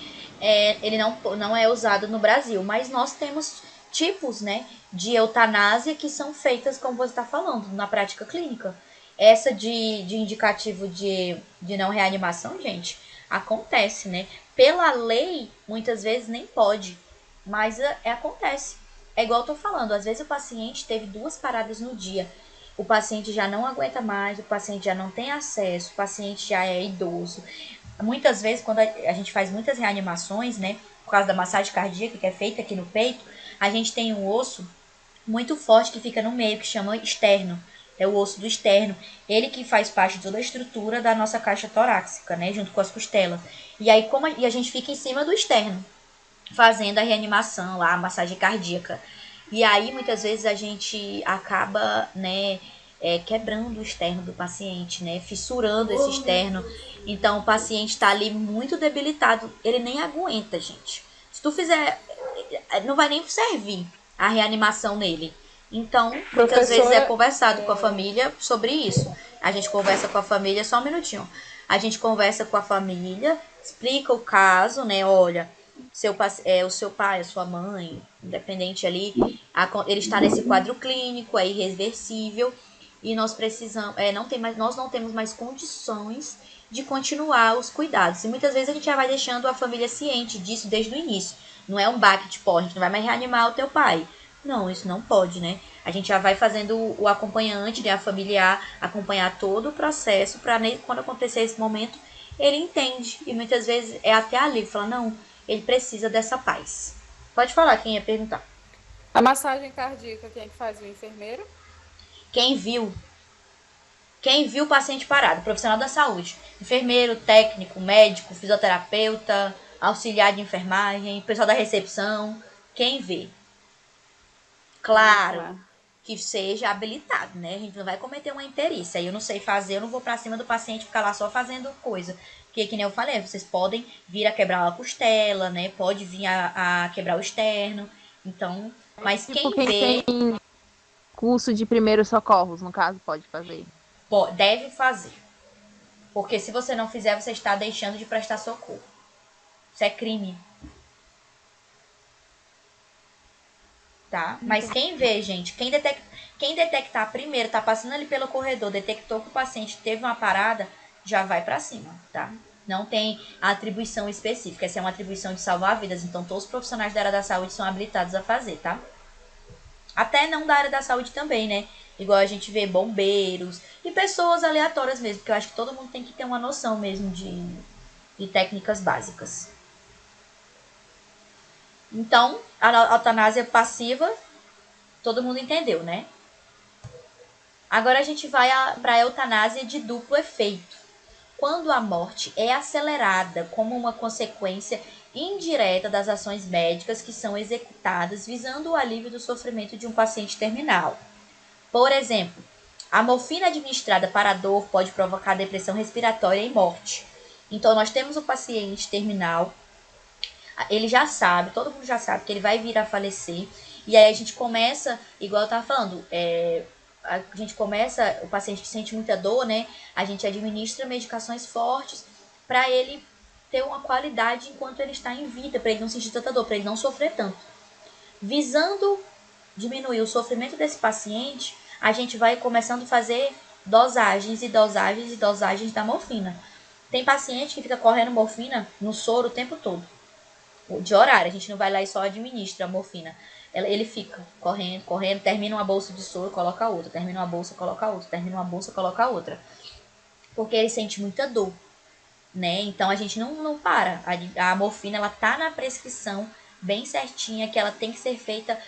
ele não é usado no Brasil. Mas nós temos tipos, né, de eutanásia que são feitas, como você está falando, na prática clínica. Essa de indicativo de não reanimação, gente, acontece, né? Pela lei, muitas vezes nem pode, mas acontece. É igual eu tô falando, às vezes o paciente teve 2 paradas no dia, o paciente já não aguenta mais, o paciente já não tem acesso, o paciente já é idoso. Muitas vezes, quando a gente faz muitas reanimações, né, por causa da massagem cardíaca que é feita aqui no peito, a gente tem um osso muito forte que fica no meio, que chama externo. É o osso do externo. Ele que faz parte de toda a estrutura da nossa caixa torácica, né? Junto com as costelas. E aí, a gente fica em cima do externo, fazendo a reanimação lá, a massagem cardíaca. E aí, muitas vezes, a gente acaba, né, quebrando o externo do paciente, né? Fissurando esse externo. Então, o paciente está ali muito debilitado. Ele nem aguenta, gente. Se tu fizer... não vai nem servir a reanimação nele. Então, muitas vezes é conversado com a família sobre isso. A gente conversa com a família, só um minutinho. A gente conversa com a família, explica o caso, né? Olha, o seu pai, a sua mãe, independente ali, ele está nesse quadro clínico, é irreversível, e nós precisamos, nós não temos mais condições de continuar os cuidados. E muitas vezes a gente já vai deixando a família ciente disso desde o início. Não é um baque, tipo, a gente não vai mais reanimar o teu pai. Não, isso não pode, né? A gente já vai fazendo o acompanhante, né, a familiar, acompanhar todo o processo para quando acontecer esse momento, ele entende. E muitas vezes é até ali, fala, não, ele precisa dessa paz. Pode falar, quem ia perguntar. A massagem cardíaca, quem é que faz? O enfermeiro? Quem viu Quem viu o paciente parado? Profissional da saúde. Enfermeiro, técnico, médico, fisioterapeuta, auxiliar de enfermagem, pessoal da recepção. Quem vê? Claro que seja habilitado, né? A gente não vai cometer uma interícia. Aí eu não sei fazer, eu não vou pra cima do paciente ficar lá só fazendo coisa. Porque, que nem eu falei, vocês podem vir a quebrar a costela, né? Pode vir a quebrar o externo. Então, mas Tipo, quem vê... tem curso de primeiros socorros, no caso, pode fazer. Deve fazer. Porque se você não fizer, você está deixando de prestar socorro. Isso é crime. Tá? Mas quem vê, gente, quem detectar primeiro, tá passando ali pelo corredor, detectou que o paciente teve uma parada, já vai para cima, tá? Não tem atribuição específica. Essa é uma atribuição de salvar vidas. Então, todos os profissionais da área da saúde são habilitados a fazer, tá? Até não da área da saúde também, né? Igual a gente vê bombeiros e pessoas aleatórias mesmo, porque eu acho que todo mundo tem que ter uma noção mesmo de técnicas básicas. Então, a eutanásia passiva, todo mundo entendeu, né? Agora a gente vai para a eutanásia de duplo efeito. Quando a morte é acelerada como uma consequência indireta das ações médicas que são executadas visando o alívio do sofrimento de um paciente terminal. Por exemplo, a morfina administrada para a dor pode provocar depressão respiratória e morte. Então, nós temos o paciente terminal, ele já sabe, todo mundo já sabe que ele vai vir a falecer, e aí a gente começa, igual eu estava falando, a gente começa, o paciente que sente muita dor, né, a gente administra medicações fortes para ele ter uma qualidade enquanto ele está em vida, para ele não sentir tanta dor, para ele não sofrer tanto. Visando diminuir o sofrimento desse paciente, a gente vai começando a fazer dosagens e dosagens e dosagens da morfina. Tem paciente que fica correndo morfina no soro o tempo todo, de horário. A gente não vai lá e só administra a morfina. Ele fica correndo, termina uma bolsa de soro, coloca outra, termina uma bolsa, coloca outra, termina uma bolsa, coloca outra. Porque ele sente muita dor, né? Então a gente não para. A morfina, ela tá na prescrição bem certinha, que ela tem que ser feita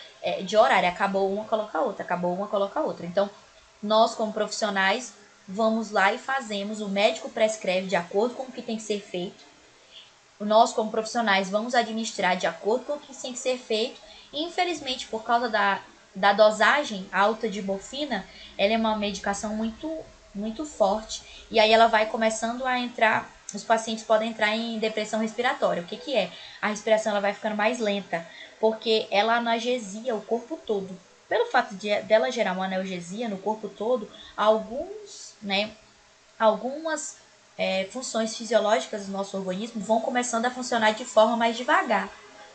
de horário. Acabou uma, coloca outra. Acabou uma, coloca outra. Então, nós como profissionais, vamos lá e fazemos. O médico prescreve de acordo com o que tem que ser feito. Nós como profissionais vamos administrar de acordo com o que tem que ser feito. E, infelizmente, por causa da dosagem alta de morfina, ela é uma medicação muito forte. E aí ela vai começando a entrar... Os pacientes podem entrar em depressão respiratória. O que é? A respiração ela vai ficando mais lenta, porque ela analgesia o corpo todo. Pelo fato dela gerar uma analgesia no corpo todo, algumas funções fisiológicas do nosso organismo vão começando a funcionar de forma mais devagar.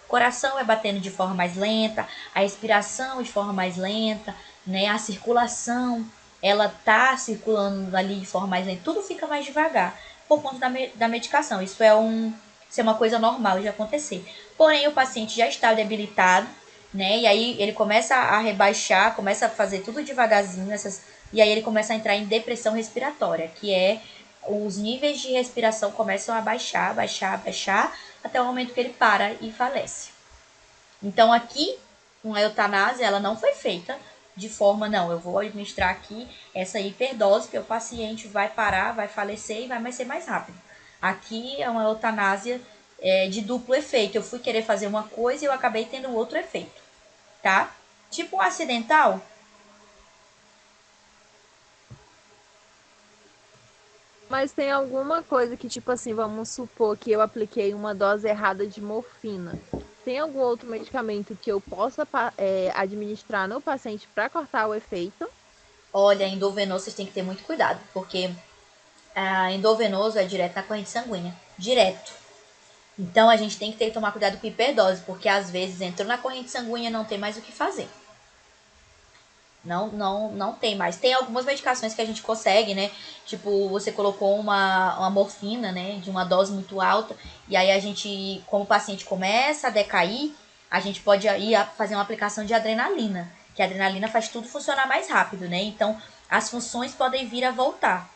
O coração vai batendo de forma mais lenta, a respiração de forma mais lenta, né? A circulação, ela tá circulando ali de forma mais lenta, tudo fica mais devagar por conta da medicação. Isso é uma coisa normal de acontecer. Porém, o paciente já está debilitado, né? E aí ele começa a rebaixar, começa a fazer tudo devagarzinho, e aí ele começa a entrar em depressão respiratória, que é os níveis de respiração começam a baixar, até o momento que ele para e falece. Então aqui, uma eutanásia, ela não foi feita de forma, não, eu vou administrar aqui essa hiperdose, que o paciente vai parar, vai falecer e vai ser mais rápido. Aqui é uma eutanásia de duplo efeito. Eu fui querer fazer uma coisa e eu acabei tendo outro efeito, tá? Tipo um acidental. Mas tem alguma coisa que, tipo assim, vamos supor que eu apliquei uma dose errada de morfina. Tem algum outro medicamento que eu possa administrar no paciente para cortar o efeito? Olha, endovenoso vocês têm que ter muito cuidado, porque endovenoso é direto na corrente sanguínea, direto. Então a gente tem que tomar cuidado com hiperdose, porque às vezes entrou na corrente sanguínea e não tem mais o que fazer. Não tem mais. Tem algumas medicações que a gente consegue, né? Tipo, você colocou uma morfina, né? De uma dose muito alta. E aí a gente, como o paciente começa a decair, a gente pode ir fazer uma aplicação de adrenalina. Que a adrenalina faz tudo funcionar mais rápido, né? Então, as funções podem vir a voltar.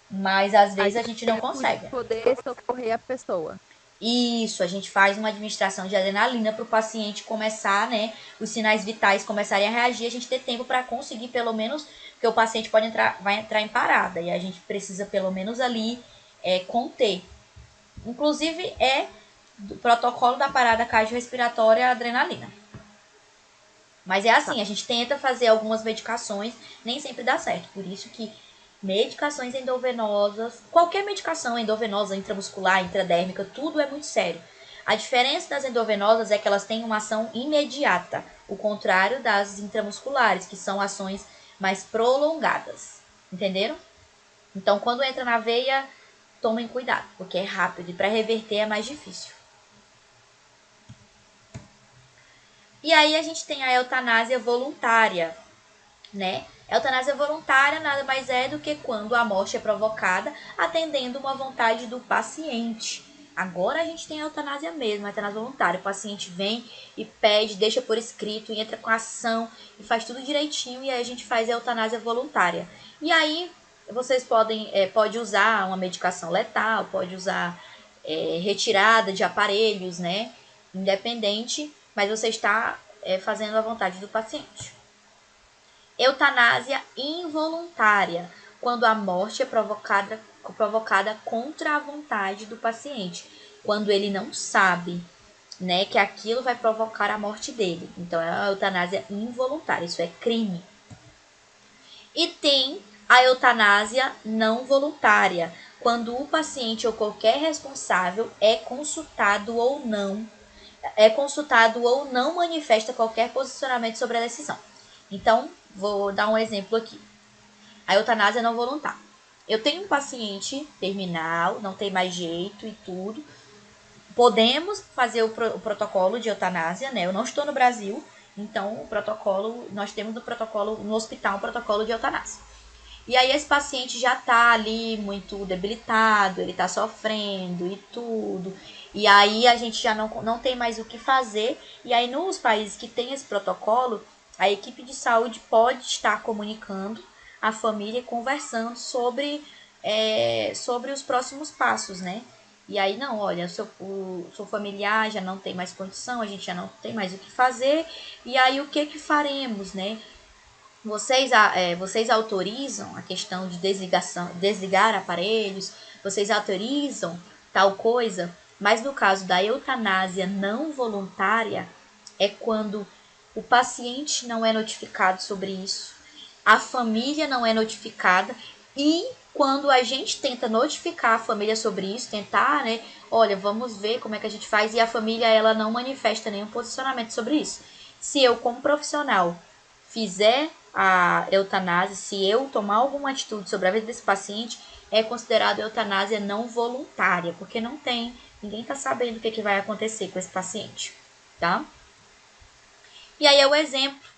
Mas às vezes a gente não consegue. Poder socorrer a pessoa. Isso, a gente faz uma administração de adrenalina para o paciente começar, né, os sinais vitais começarem a reagir, a gente ter tempo para conseguir pelo menos, porque o paciente vai entrar em parada, e a gente precisa pelo menos ali conter. Inclusive é do protocolo da parada cardiorrespiratória a adrenalina. Mas é assim, a gente tenta fazer algumas medicações, nem sempre dá certo, por isso que medicações endovenosas, qualquer medicação endovenosa, intramuscular, intradérmica, tudo é muito sério. A diferença das endovenosas é que elas têm uma ação imediata, o contrário das intramusculares, que são ações mais prolongadas. Entenderam? Então, quando entra na veia, tomem cuidado, porque é rápido e para reverter é mais difícil. E aí a gente tem a eutanásia voluntária, né? A eutanásia voluntária nada mais é do que quando a morte é provocada atendendo uma vontade do paciente. Agora a gente tem a eutanásia mesmo, a eutanásia voluntária. O paciente vem e pede, deixa por escrito, entra com a ação e faz tudo direitinho, e aí a gente faz a eutanásia voluntária. E aí vocês pode usar uma medicação letal, pode usar retirada de aparelhos, né? Independente, mas você está fazendo a vontade do paciente. Eutanásia involuntária, quando a morte é provocada contra a vontade do paciente, quando ele não sabe, né, que aquilo vai provocar a morte dele. Então é a eutanásia involuntária, isso é crime. E tem a eutanásia não voluntária, quando o paciente ou qualquer responsável é consultado ou não manifesta qualquer posicionamento sobre a decisão. Então, vou dar um exemplo aqui. A eutanásia não voluntária. Eu tenho um paciente terminal, não tem mais jeito e tudo. Podemos fazer o protocolo de eutanásia, né? Eu não estou no Brasil, então nós temos no hospital um protocolo de eutanásia. E aí esse paciente já está ali muito debilitado, ele está sofrendo e tudo. E aí a gente já não tem mais o que fazer. E aí nos países que tem esse protocolo, a equipe de saúde pode estar comunicando a família e conversando sobre os próximos passos, né? E aí, não, olha, o seu familiar já não tem mais condição, a gente já não tem mais o que fazer. E aí, o que faremos, né? Vocês autorizam a questão de desligar aparelhos, vocês autorizam tal coisa, mas no caso da eutanásia não voluntária, é quando o paciente não é notificado sobre isso, a família não é notificada, e quando a gente tenta notificar a família sobre isso, tentar, né, olha, vamos ver como é que a gente faz, e a família ela não manifesta nenhum posicionamento sobre isso. Se eu, como profissional, fizer a eutanásia, se eu tomar alguma atitude sobre a vida desse paciente, é considerado eutanásia não voluntária, porque ninguém está sabendo o que vai acontecer com esse paciente, tá? E aí é o exemplo,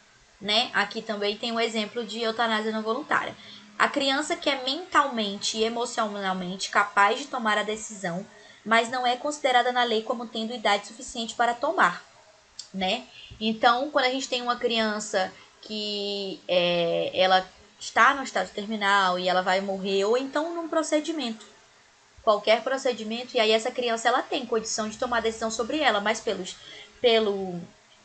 né? Aqui também tem um exemplo de eutanásia não voluntária. A criança que é mentalmente e emocionalmente capaz de tomar a decisão, mas não é considerada na lei como tendo idade suficiente para tomar, né? Então, quando a gente tem uma criança que ela está no estado terminal e ela vai morrer, ou então num procedimento, qualquer procedimento, e aí essa criança ela tem condição de tomar decisão sobre ela, mas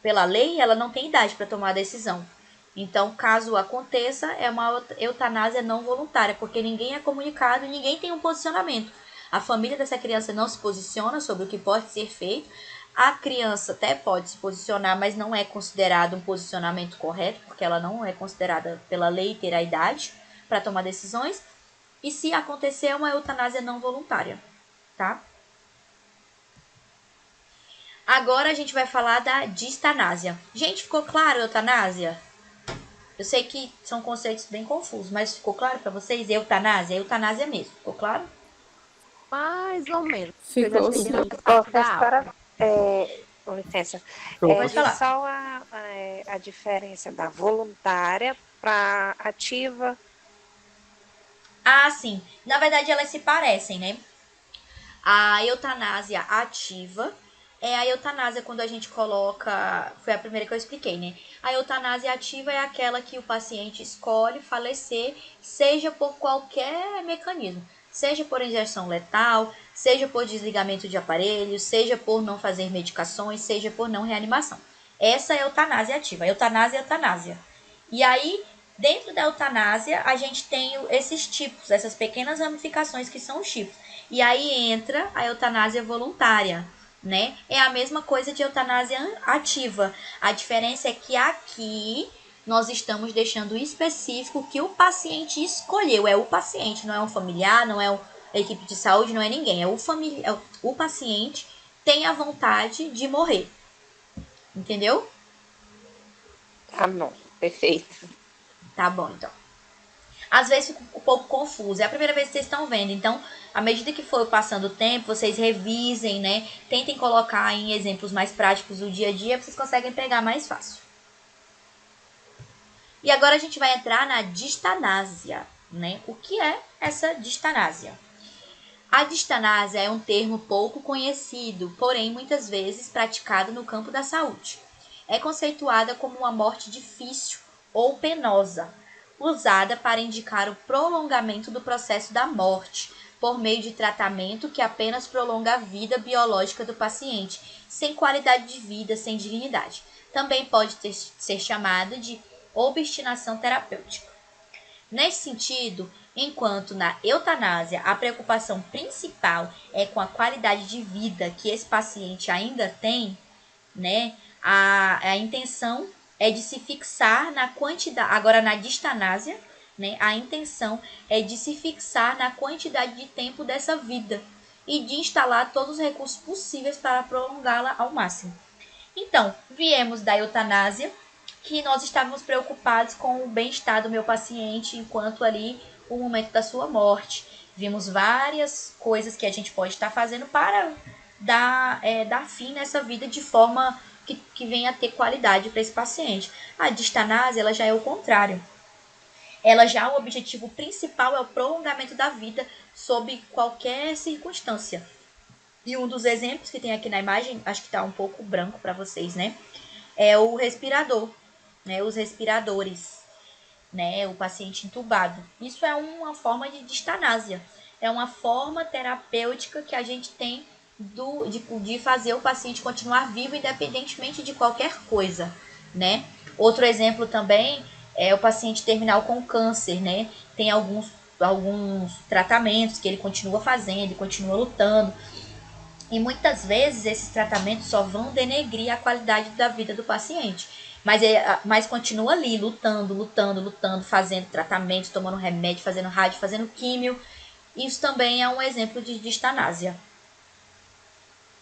pela lei ela não tem idade para tomar a decisão. Então, caso aconteça, é uma eutanásia não voluntária, porque ninguém é comunicado e ninguém tem um posicionamento. A família dessa criança não se posiciona sobre o que pode ser feito. A criança até pode se posicionar, mas não é considerado um posicionamento correto, porque ela não é considerada pela lei ter a idade para tomar decisões. E se acontecer, é uma eutanásia não voluntária, tá? Agora a gente vai falar da distanásia. Gente, ficou claro a eutanásia? Eu sei que são conceitos bem confusos, mas ficou claro para vocês? Eutanásia? Eutanásia mesmo, ficou claro? Mais ou menos. Ficou sim. Professora, com licença. Pode falar. Só a diferença da voluntária para ativa. Ah, sim. Na verdade, elas se parecem, né? A eutanásia ativa é a eutanásia quando a gente coloca... Foi a primeira que eu expliquei, né? A eutanásia ativa é aquela que o paciente escolhe falecer, seja por qualquer mecanismo. Seja por injeção letal, seja por desligamento de aparelhos, seja por não fazer medicações, seja por não reanimação. Essa é a eutanásia ativa. Eutanásia é eutanásia. E aí, dentro da eutanásia, a gente tem esses tipos, essas pequenas ramificações que são os tipos. E aí entra a eutanásia voluntária, né? É a mesma coisa de eutanásia ativa. A diferença é que aqui nós estamos deixando específico que o paciente escolheu. É o paciente, não é um familiar, não é a equipe de saúde, não é ninguém. O paciente tem a vontade de morrer. Entendeu? Tá bom, perfeito. Tá bom, então. Às vezes fica um pouco confuso. É a primeira vez que vocês estão vendo. Então, à medida que for passando o tempo, vocês revisem, né? Tentem colocar em exemplos mais práticos do dia a dia, vocês conseguem pegar mais fácil. E agora a gente vai entrar na distanásia, né? O que é essa distanásia? A distanásia é um termo pouco conhecido, porém muitas vezes praticado no campo da saúde. É conceituada como uma morte difícil ou penosa, usada para indicar o prolongamento do processo da morte, por meio de tratamento que apenas prolonga a vida biológica do paciente, sem qualidade de vida, sem dignidade. Também pode ser chamada de obstinação terapêutica. Nesse sentido, enquanto na eutanásia a preocupação principal é com a qualidade de vida que esse paciente ainda tem, né, a intenção é de se fixar na quantidade. Agora, na distanásia, né, a intenção é de se fixar na quantidade de tempo dessa vida e de instalar todos os recursos possíveis para prolongá-la ao máximo. Então, viemos da eutanásia, que nós estávamos preocupados com o bem-estar do meu paciente enquanto ali o momento da sua morte. Vimos várias coisas que a gente pode estar fazendo para dar fim nessa vida de forma que venha a ter qualidade para esse paciente. A distanásia, ela já é o contrário. Ela já, o objetivo principal é o prolongamento da vida sob qualquer circunstância. E um dos exemplos que tem aqui na imagem, acho que está um pouco branco para vocês, né? É o respirador, né? Os respiradores, né? O paciente entubado. Isso é uma forma de distanásia. É uma forma terapêutica que a gente tem de fazer o paciente continuar vivo independentemente de qualquer coisa, né? Outro exemplo também é o paciente terminal com câncer, né? Tem alguns tratamentos que ele continua fazendo, ele continua lutando. E muitas vezes esses tratamentos só vão denegrir a qualidade da vida do paciente. Mas continua ali, lutando, fazendo tratamentos, tomando remédio, fazendo rádio, fazendo químio. Isso também é um exemplo de distanásia.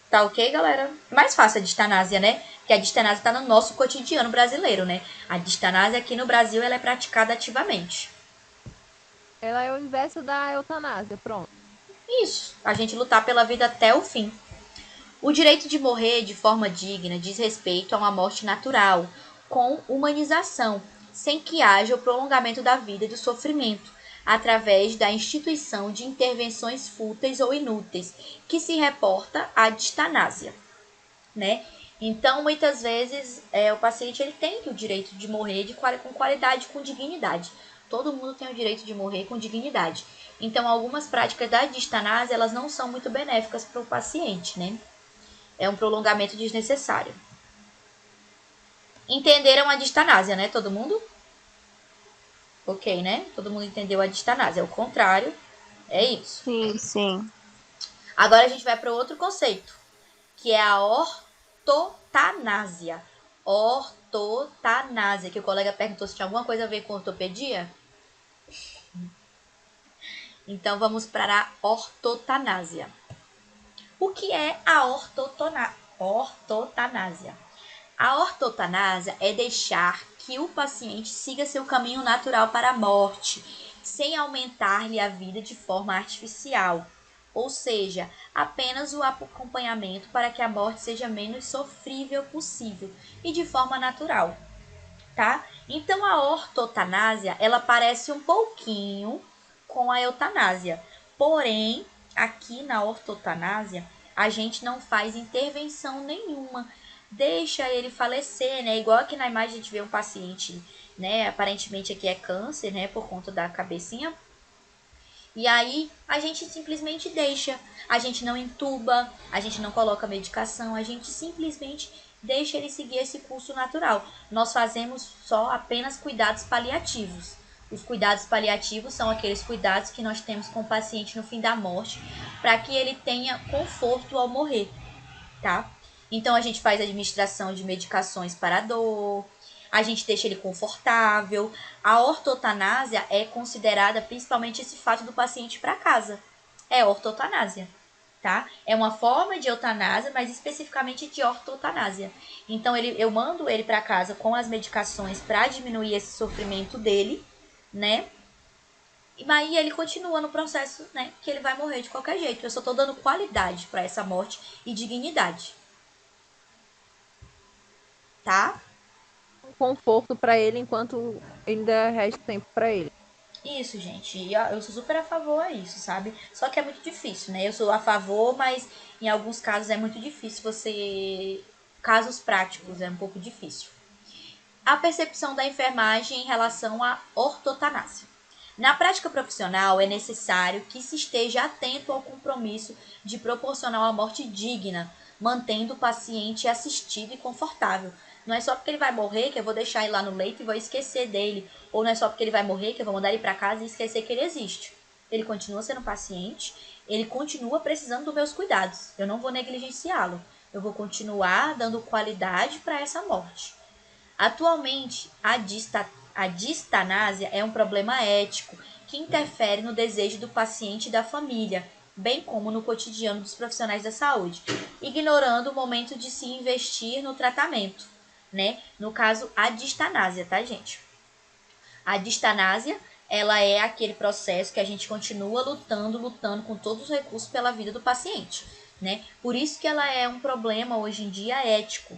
Tá ok, galera? Mais fácil a distanásia, né? Porque a distanásia está no nosso cotidiano brasileiro, né? A distanásia aqui no Brasil, ela é praticada ativamente. Ela é o inverso da eutanásia, pronto. Isso, a gente lutar pela vida até o fim. O direito de morrer de forma digna diz respeito a uma morte natural, com humanização, sem que haja o prolongamento da vida e do sofrimento, através da instituição de intervenções fúteis ou inúteis, que se reporta à distanásia, né? Então, muitas vezes, o paciente ele tem o direito de morrer com qualidade, com dignidade. Todo mundo tem o direito de morrer com dignidade. Então, algumas práticas da distanásia, elas não são muito benéficas para o paciente, né? É um prolongamento desnecessário. Entenderam a distanásia, né, todo mundo? Ok, né? Todo mundo entendeu a distanásia. É o contrário, é isso. Sim, sim. Agora a gente vai para outro conceito, que é a ortotanásia. Ortotanásia, que o colega perguntou se tinha alguma coisa a ver com ortopedia. Então, vamos para a ortotanásia. O que é a ortotanásia? A ortotanásia é deixar que o paciente siga seu caminho natural para a morte, sem aumentar-lhe a vida de forma artificial, ou seja, apenas o acompanhamento para que a morte seja menos sofrível possível e de forma natural, tá? Então, a ortotanásia, ela parece um pouquinho com a eutanásia, porém, aqui na ortotanásia, a gente não faz intervenção nenhuma, deixa ele falecer, né? Igual aqui na imagem a gente vê um paciente, né? Aparentemente aqui é câncer, né? Por conta da cabecinha. E aí a gente simplesmente deixa, a gente não entuba, a gente não coloca medicação, a gente simplesmente deixa ele seguir esse curso natural. Nós fazemos só apenas cuidados paliativos. Os cuidados paliativos são aqueles cuidados que nós temos com o paciente no fim da morte, para que ele tenha conforto ao morrer, tá? Então a gente faz a administração de medicações para a dor, a gente deixa ele confortável. A ortotanásia é considerada principalmente esse fato do paciente ir para casa. É ortotanásia, tá? É uma forma de eutanásia, mas especificamente de ortotanásia. Então eu mando ele para casa com as medicações para diminuir esse sofrimento dele, né? E aí ele continua no processo, né, que ele vai morrer de qualquer jeito. Eu só tô dando qualidade para essa morte e dignidade. Tá? Conforto para ele enquanto ainda resta tempo para ele. Isso, gente. E eu sou super a favor a isso, sabe? Só que é muito difícil, né? Eu sou a favor, mas em alguns casos é muito difícil você... Casos práticos é um pouco difícil. A percepção da enfermagem em relação à ortotanásia. Na prática profissional, é necessário que se esteja atento ao compromisso de proporcionar uma morte digna, mantendo o paciente assistido e confortável. Não é só porque ele vai morrer que eu vou deixar ele lá no leito e vou esquecer dele. Ou não é só porque ele vai morrer que eu vou mandar ele para casa e esquecer que ele existe. Ele continua sendo paciente, ele continua precisando dos meus cuidados. Eu não vou negligenciá-lo. Eu vou continuar dando qualidade para essa morte. Atualmente, a distanásia é um problema ético que interfere no desejo do paciente e da família, bem como no cotidiano dos profissionais da saúde, ignorando o momento de se investir no tratamento, né? No caso, a distanásia, tá, gente? A distanásia, ela é aquele processo que a gente continua lutando com todos os recursos pela vida do paciente, né? Por isso que ela é um problema hoje em dia ético.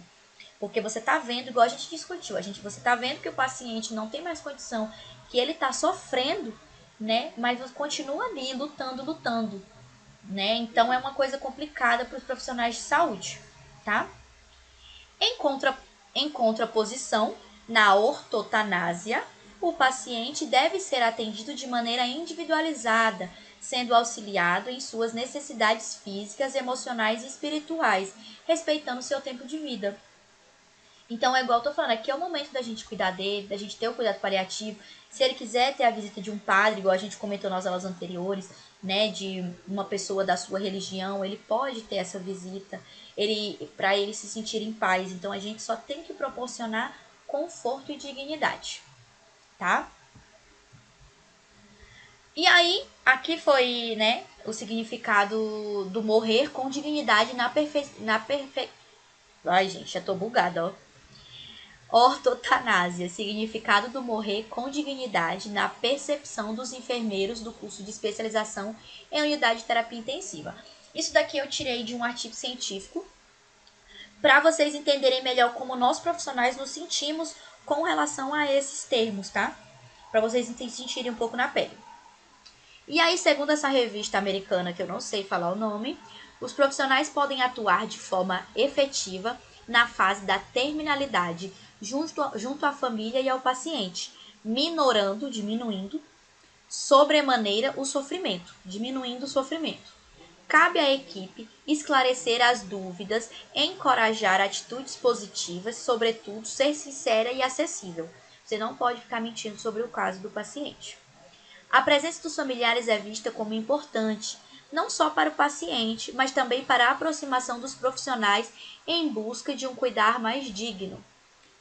Porque você tá vendo, igual a gente discutiu, você tá vendo que o paciente não tem mais condição, que ele tá sofrendo, né? Mas continua ali lutando, né? Então é uma coisa complicada para os profissionais de saúde, tá? Em contraposição, na ortotanásia, o paciente deve ser atendido de maneira individualizada, sendo auxiliado em suas necessidades físicas, emocionais e espirituais, respeitando seu tempo de vida. Então, é igual eu tô falando, aqui é o momento da gente cuidar dele, da gente ter o cuidado paliativo. Se ele quiser ter a visita de um padre, igual a gente comentou nas aulas anteriores, né, de uma pessoa da sua religião, ele pode ter essa visita, para ele se sentir em paz. Então, a gente só tem que proporcionar conforto e dignidade, tá? E aí, aqui foi, né, o significado do morrer com dignidade Ai, gente, já tô bugada, ó. Ortotanásia, significado do morrer com dignidade na percepção dos enfermeiros do curso de especialização em unidade de terapia intensiva. Isso daqui eu tirei de um artigo científico para vocês entenderem melhor como nós profissionais nos sentimos com relação a esses termos, tá? Para vocês sentirem um pouco na pele. E aí, segundo essa revista americana, que eu não sei falar o nome, os profissionais podem atuar de forma efetiva na fase da terminalidade, junto à família e ao paciente, diminuindo sobremaneira o sofrimento, diminuindo o sofrimento. Cabe à equipe esclarecer as dúvidas, encorajar atitudes positivas, sobretudo ser sincera e acessível. Você não pode ficar mentindo sobre o caso do paciente. A presença dos familiares é vista como importante, não só para o paciente, mas também para a aproximação dos profissionais em busca de um cuidar mais digno.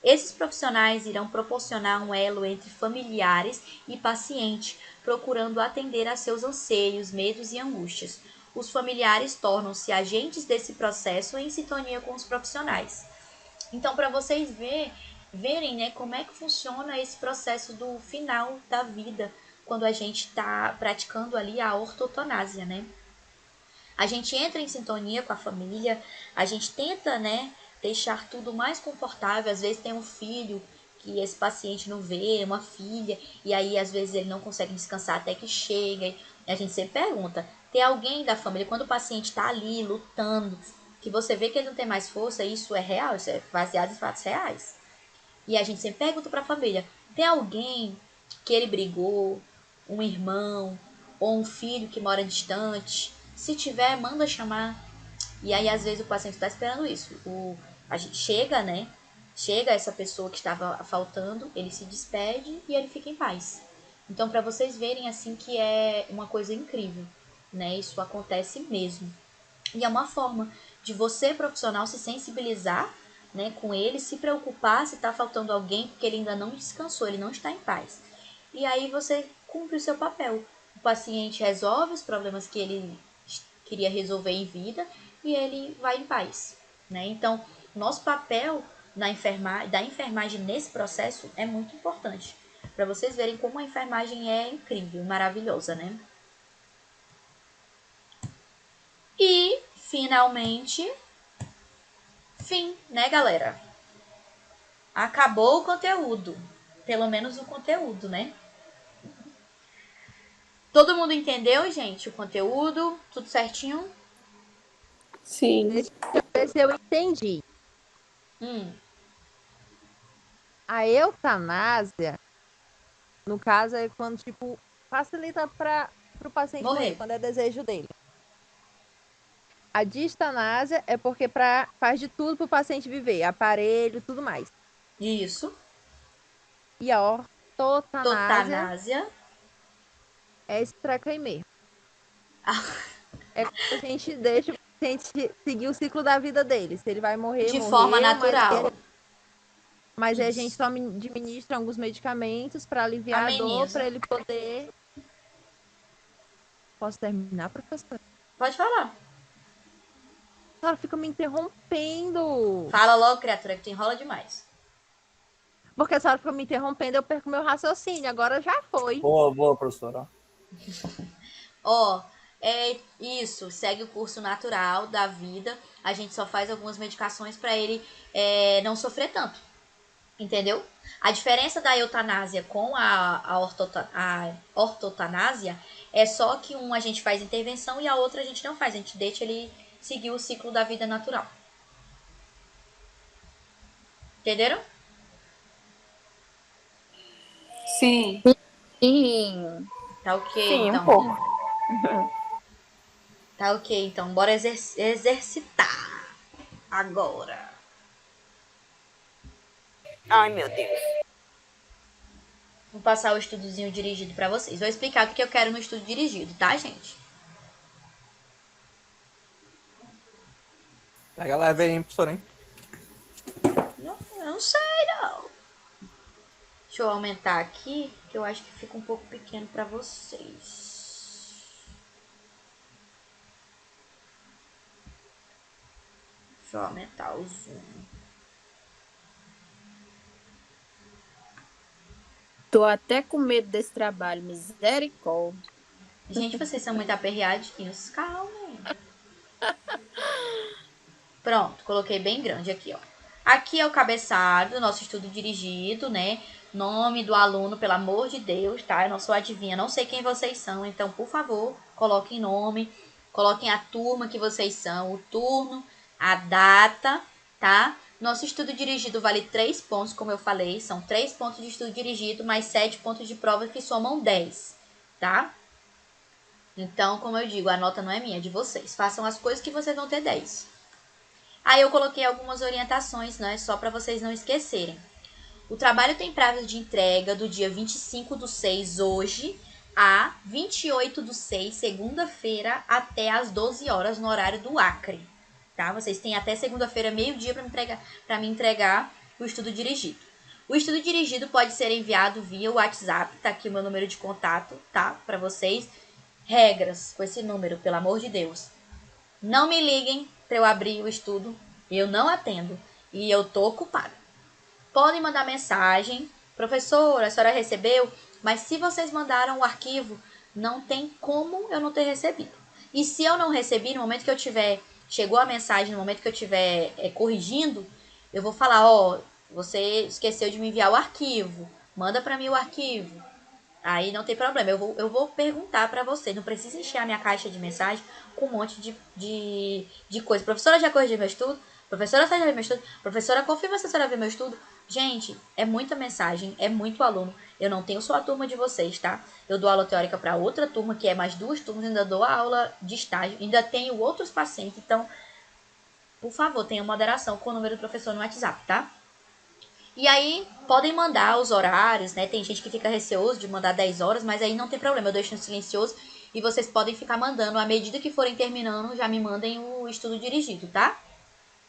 Esses profissionais irão proporcionar um elo entre familiares e paciente, procurando atender a seus anseios, medos e angústias. Os familiares tornam-se agentes desse processo em sintonia com os profissionais. Então, para vocês verem, né, como é que funciona esse processo do final da vida, quando a gente está praticando ali a ortotanásia, né? A gente entra em sintonia com a família, a gente tenta, né, deixar tudo mais confortável. Às vezes tem um filho que esse paciente não vê, uma filha, e aí às vezes ele não consegue descansar até que chega. E a gente sempre pergunta, tem alguém da família, quando o paciente está ali lutando, que você vê que ele não tem mais força, isso é real, isso é baseado em fatos reais. E a gente sempre pergunta para a família, tem alguém que ele brigou, um irmão, ou um filho que mora distante. Se tiver, manda chamar. E aí, às vezes, o paciente está esperando isso. A gente chega, né? Chega essa pessoa que estava faltando, ele se despede e ele fica em paz. Então, para vocês verem, assim, que é uma coisa incrível, né? Isso acontece mesmo. E é uma forma de você, profissional, se sensibilizar, né, com ele, se preocupar se está faltando alguém, porque ele ainda não descansou, ele não está em paz. E aí você cumpre o seu papel. O paciente resolve os problemas que ele queria resolver em vida e ele vai em paz, né? Então, nosso papel da enfermagem nesse processo é muito importante, para vocês verem como a enfermagem é incrível, maravilhosa, né? E, finalmente, fim, né, galera? Acabou o conteúdo. Pelo menos o conteúdo, né? Todo mundo entendeu, gente, o conteúdo? Tudo certinho? Sim. Deixa eu ver se eu entendi. A eutanásia, no caso, é quando, tipo, facilita para o paciente morrer, quando é desejo dele. A distanásia é porque faz de tudo para o paciente viver, aparelho, tudo mais. Isso. E a ortotanásia é esse treco aí mesmo. É quando a gente deixa o paciente seguir o ciclo da vida dele. Se ele vai morrer, de forma natural. Mas aí a gente só administra alguns medicamentos para aliviar a dor, para ele poder... Posso terminar, professora? Pode falar. Ela fica me interrompendo. Fala logo, criatura, que tu enrola demais. Porque a senhora fica me interrompendo, eu perco meu raciocínio. Agora já foi. Boa, professora. Ó, é isso. Segue o curso natural da vida. A gente só faz algumas medicações para ele não sofrer tanto. Entendeu? A diferença da eutanásia com a ortotanásia é só que a gente faz intervenção e a outra a gente não faz. A gente deixa ele seguir o ciclo da vida natural. Entenderam? Sim. Sim. Tá ok, Sim, então. um pouco. Tá ok, então. Bora exercitar. Agora. Ai, meu Deus. Vou passar o estudozinho dirigido pra vocês. Vou explicar o que eu quero no estudo dirigido, tá, gente? Pega leve aí, professora, hein? Eu não sei, não. Deixa eu aumentar aqui, que eu acho que fica um pouco pequeno pra vocês. Deixa eu aumentar o zoom. Tô até com medo desse trabalho, misericórdia. Gente, vocês são muito aperreadinhos. Calma. Pronto, coloquei bem grande aqui, ó. Aqui é o cabeçalho do nosso estudo dirigido, né? Nome do aluno, pelo amor de Deus, tá? Eu não sou adivinha, não sei quem vocês são, então, por favor, coloquem nome, coloquem a turma que vocês são, o turno, a data, tá? Nosso estudo dirigido vale 3 pontos, como eu falei, são 3 pontos de estudo dirigido, mais 7 pontos de prova que somam 10, tá? Então, como eu digo, a nota não é minha, é de vocês. Façam as coisas que vocês vão ter 10. Aí eu coloquei algumas orientações, né, só para vocês não esquecerem. O trabalho tem prazo de entrega do dia 25/6, hoje, a 28/6, segunda-feira, até às 12 horas, no horário do Acre. Tá? Vocês têm até segunda-feira, meio-dia, para me entregar o estudo dirigido. O estudo dirigido pode ser enviado via WhatsApp, tá aqui o meu número de contato, tá? Para vocês. Regras com esse número, pelo amor de Deus. Não me liguem para eu abrir o estudo, eu não atendo e eu tô ocupada. Podem mandar mensagem, professora, a senhora recebeu? Mas se vocês mandaram o arquivo, não tem como eu não ter recebido. E se eu não recebi, no momento que eu tiver, chegou a mensagem, no momento que eu tiver corrigindo, eu vou falar, ó, você esqueceu de me enviar o arquivo, manda para mim o arquivo. Aí não tem problema, eu vou perguntar para você, não precisa encher a minha caixa de mensagem com um monte de coisa. Professora, já corrigiu meu estudo? Professora, já viu meu estudo? Professora, confirma se a senhora viu meu estudo? Gente, é muita mensagem, é muito aluno. Eu não tenho só a turma de vocês, tá? Eu dou aula teórica para outra turma, que é mais 2 turmas, ainda dou aula de estágio, ainda tenho outros pacientes, então, por favor, tenha moderação com o número do professor no WhatsApp, tá? E aí, podem mandar os horários, né? Tem gente que fica receoso de mandar 10 horas, mas aí não tem problema, eu deixo no silencioso e vocês podem ficar mandando. À medida que forem terminando, já me mandem o estudo dirigido, tá?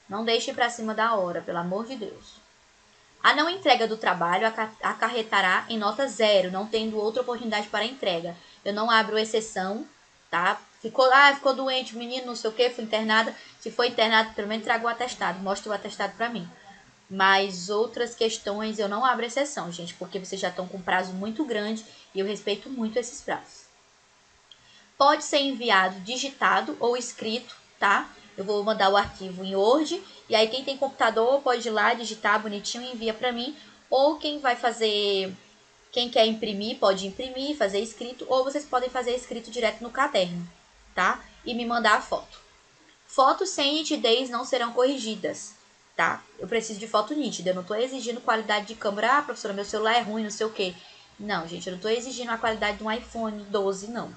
Não deixem pra cima da hora, pelo amor de Deus. A não entrega do trabalho acarretará em nota 0, não tendo outra oportunidade para entrega. Eu não abro exceção, tá? Ficou doente, menino, não sei o que, foi internada. Se for internado, pelo menos traga o atestado, mostra o atestado pra mim. Mas outras questões eu não abro exceção, gente, porque vocês já estão com prazo muito grande e eu respeito muito esses prazos. Pode ser enviado digitado ou escrito, tá? Eu vou mandar o arquivo em Word, e aí quem tem computador pode ir lá, digitar bonitinho e envia para mim. Ou quem quer imprimir, pode imprimir, fazer escrito, ou vocês podem fazer escrito direto no caderno, tá? E me mandar a foto. Fotos sem nitidez não serão corrigidas, tá? Eu preciso de foto nítida, eu não tô exigindo qualidade de câmera. Ah, professora, meu celular é ruim, não sei o quê. Não, gente, eu não tô exigindo a qualidade de um iPhone 12, não.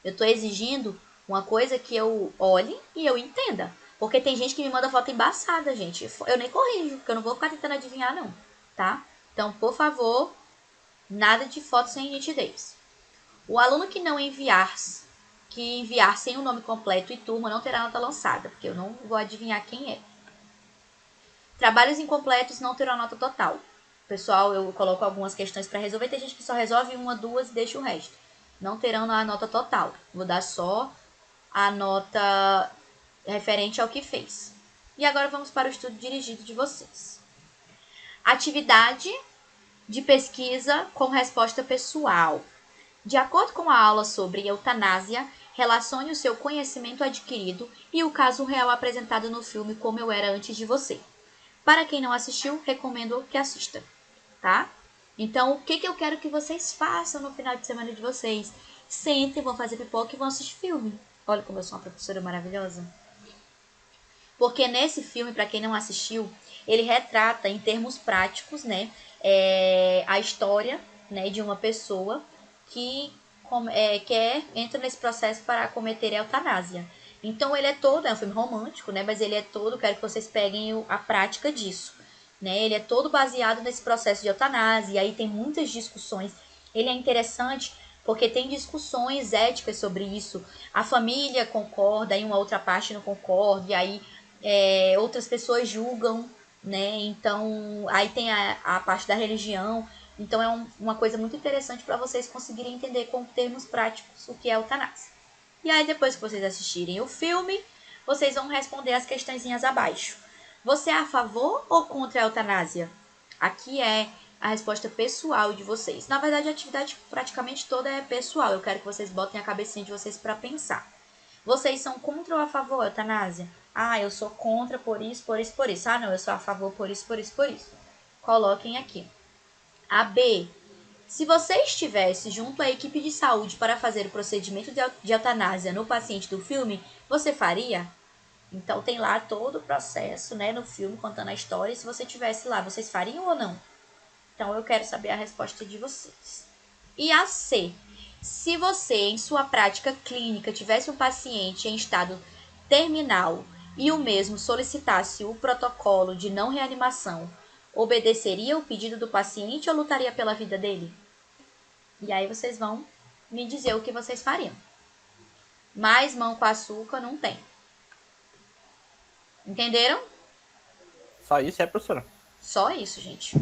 Eu tô exigindo uma coisa que eu olhe e eu entenda. Porque tem gente que me manda foto embaçada, gente. Eu nem corrijo, porque eu não vou ficar tentando adivinhar, não, tá? Então, por favor, nada de foto sem nitidez. O aluno que enviar sem o nome completo e turma não terá nota lançada, porque eu não vou adivinhar quem é. Trabalhos incompletos não terão nota total. Pessoal, eu coloco algumas questões para resolver. Tem gente que só resolve 1, 2 e deixa o resto. Não terão a nota total. Vou dar só a nota referente ao que fez. E agora vamos para o estudo dirigido de vocês. Atividade de pesquisa com resposta pessoal. De acordo com a aula sobre eutanásia, relacione o seu conhecimento adquirido e o caso real apresentado no filme Como Eu Era Antes de Você. Para quem não assistiu, recomendo que assista, tá? Então, o que eu quero que vocês façam no final de semana de vocês? Sentem, vão fazer pipoca e vão assistir filme. Olha como eu sou uma professora maravilhosa. Porque nesse filme, para quem não assistiu, ele retrata em termos práticos, né, a história, né, de uma pessoa que entra nesse processo para cometer a eutanásia. Então ele é todo, é um filme romântico, né, mas ele é todo, quero que vocês peguem a prática disso, né, ele é todo baseado nesse processo de eutanásia, e aí tem muitas discussões. Ele é interessante porque tem discussões éticas sobre isso. A família concorda, aí uma outra parte não concorda, e aí outras pessoas julgam, né? Então, aí tem a parte da religião. Então, é uma coisa muito interessante para vocês conseguirem entender com termos práticos o que é eutanásia. E aí, depois que vocês assistirem o filme, vocês vão responder as questõezinhas abaixo. Você é a favor ou contra a eutanásia? Aqui é a resposta pessoal de vocês. Na verdade, a atividade praticamente toda é pessoal. Eu quero que vocês botem a cabecinha de vocês para pensar. Vocês são contra ou a favor da eutanásia? Ah, eu sou contra por isso, por isso, por isso. Ah, não, eu sou a favor por isso, por isso, por isso. Coloquem aqui. A B. Se você estivesse junto à equipe de saúde para fazer o procedimento de eutanásia no paciente do filme, você faria? Então, tem lá todo o processo, né, no filme, contando a história. E se você estivesse lá, vocês fariam ou não? Então, eu quero saber a resposta de vocês. E a C. Se você, em sua prática clínica, tivesse um paciente em estado terminal e o mesmo solicitasse o protocolo de não reanimação, obedeceria o pedido do paciente ou lutaria pela vida dele? E aí vocês vão me dizer o que vocês fariam. Mais mão com açúcar não tem. Entenderam? Só isso, professora? Só isso, gente.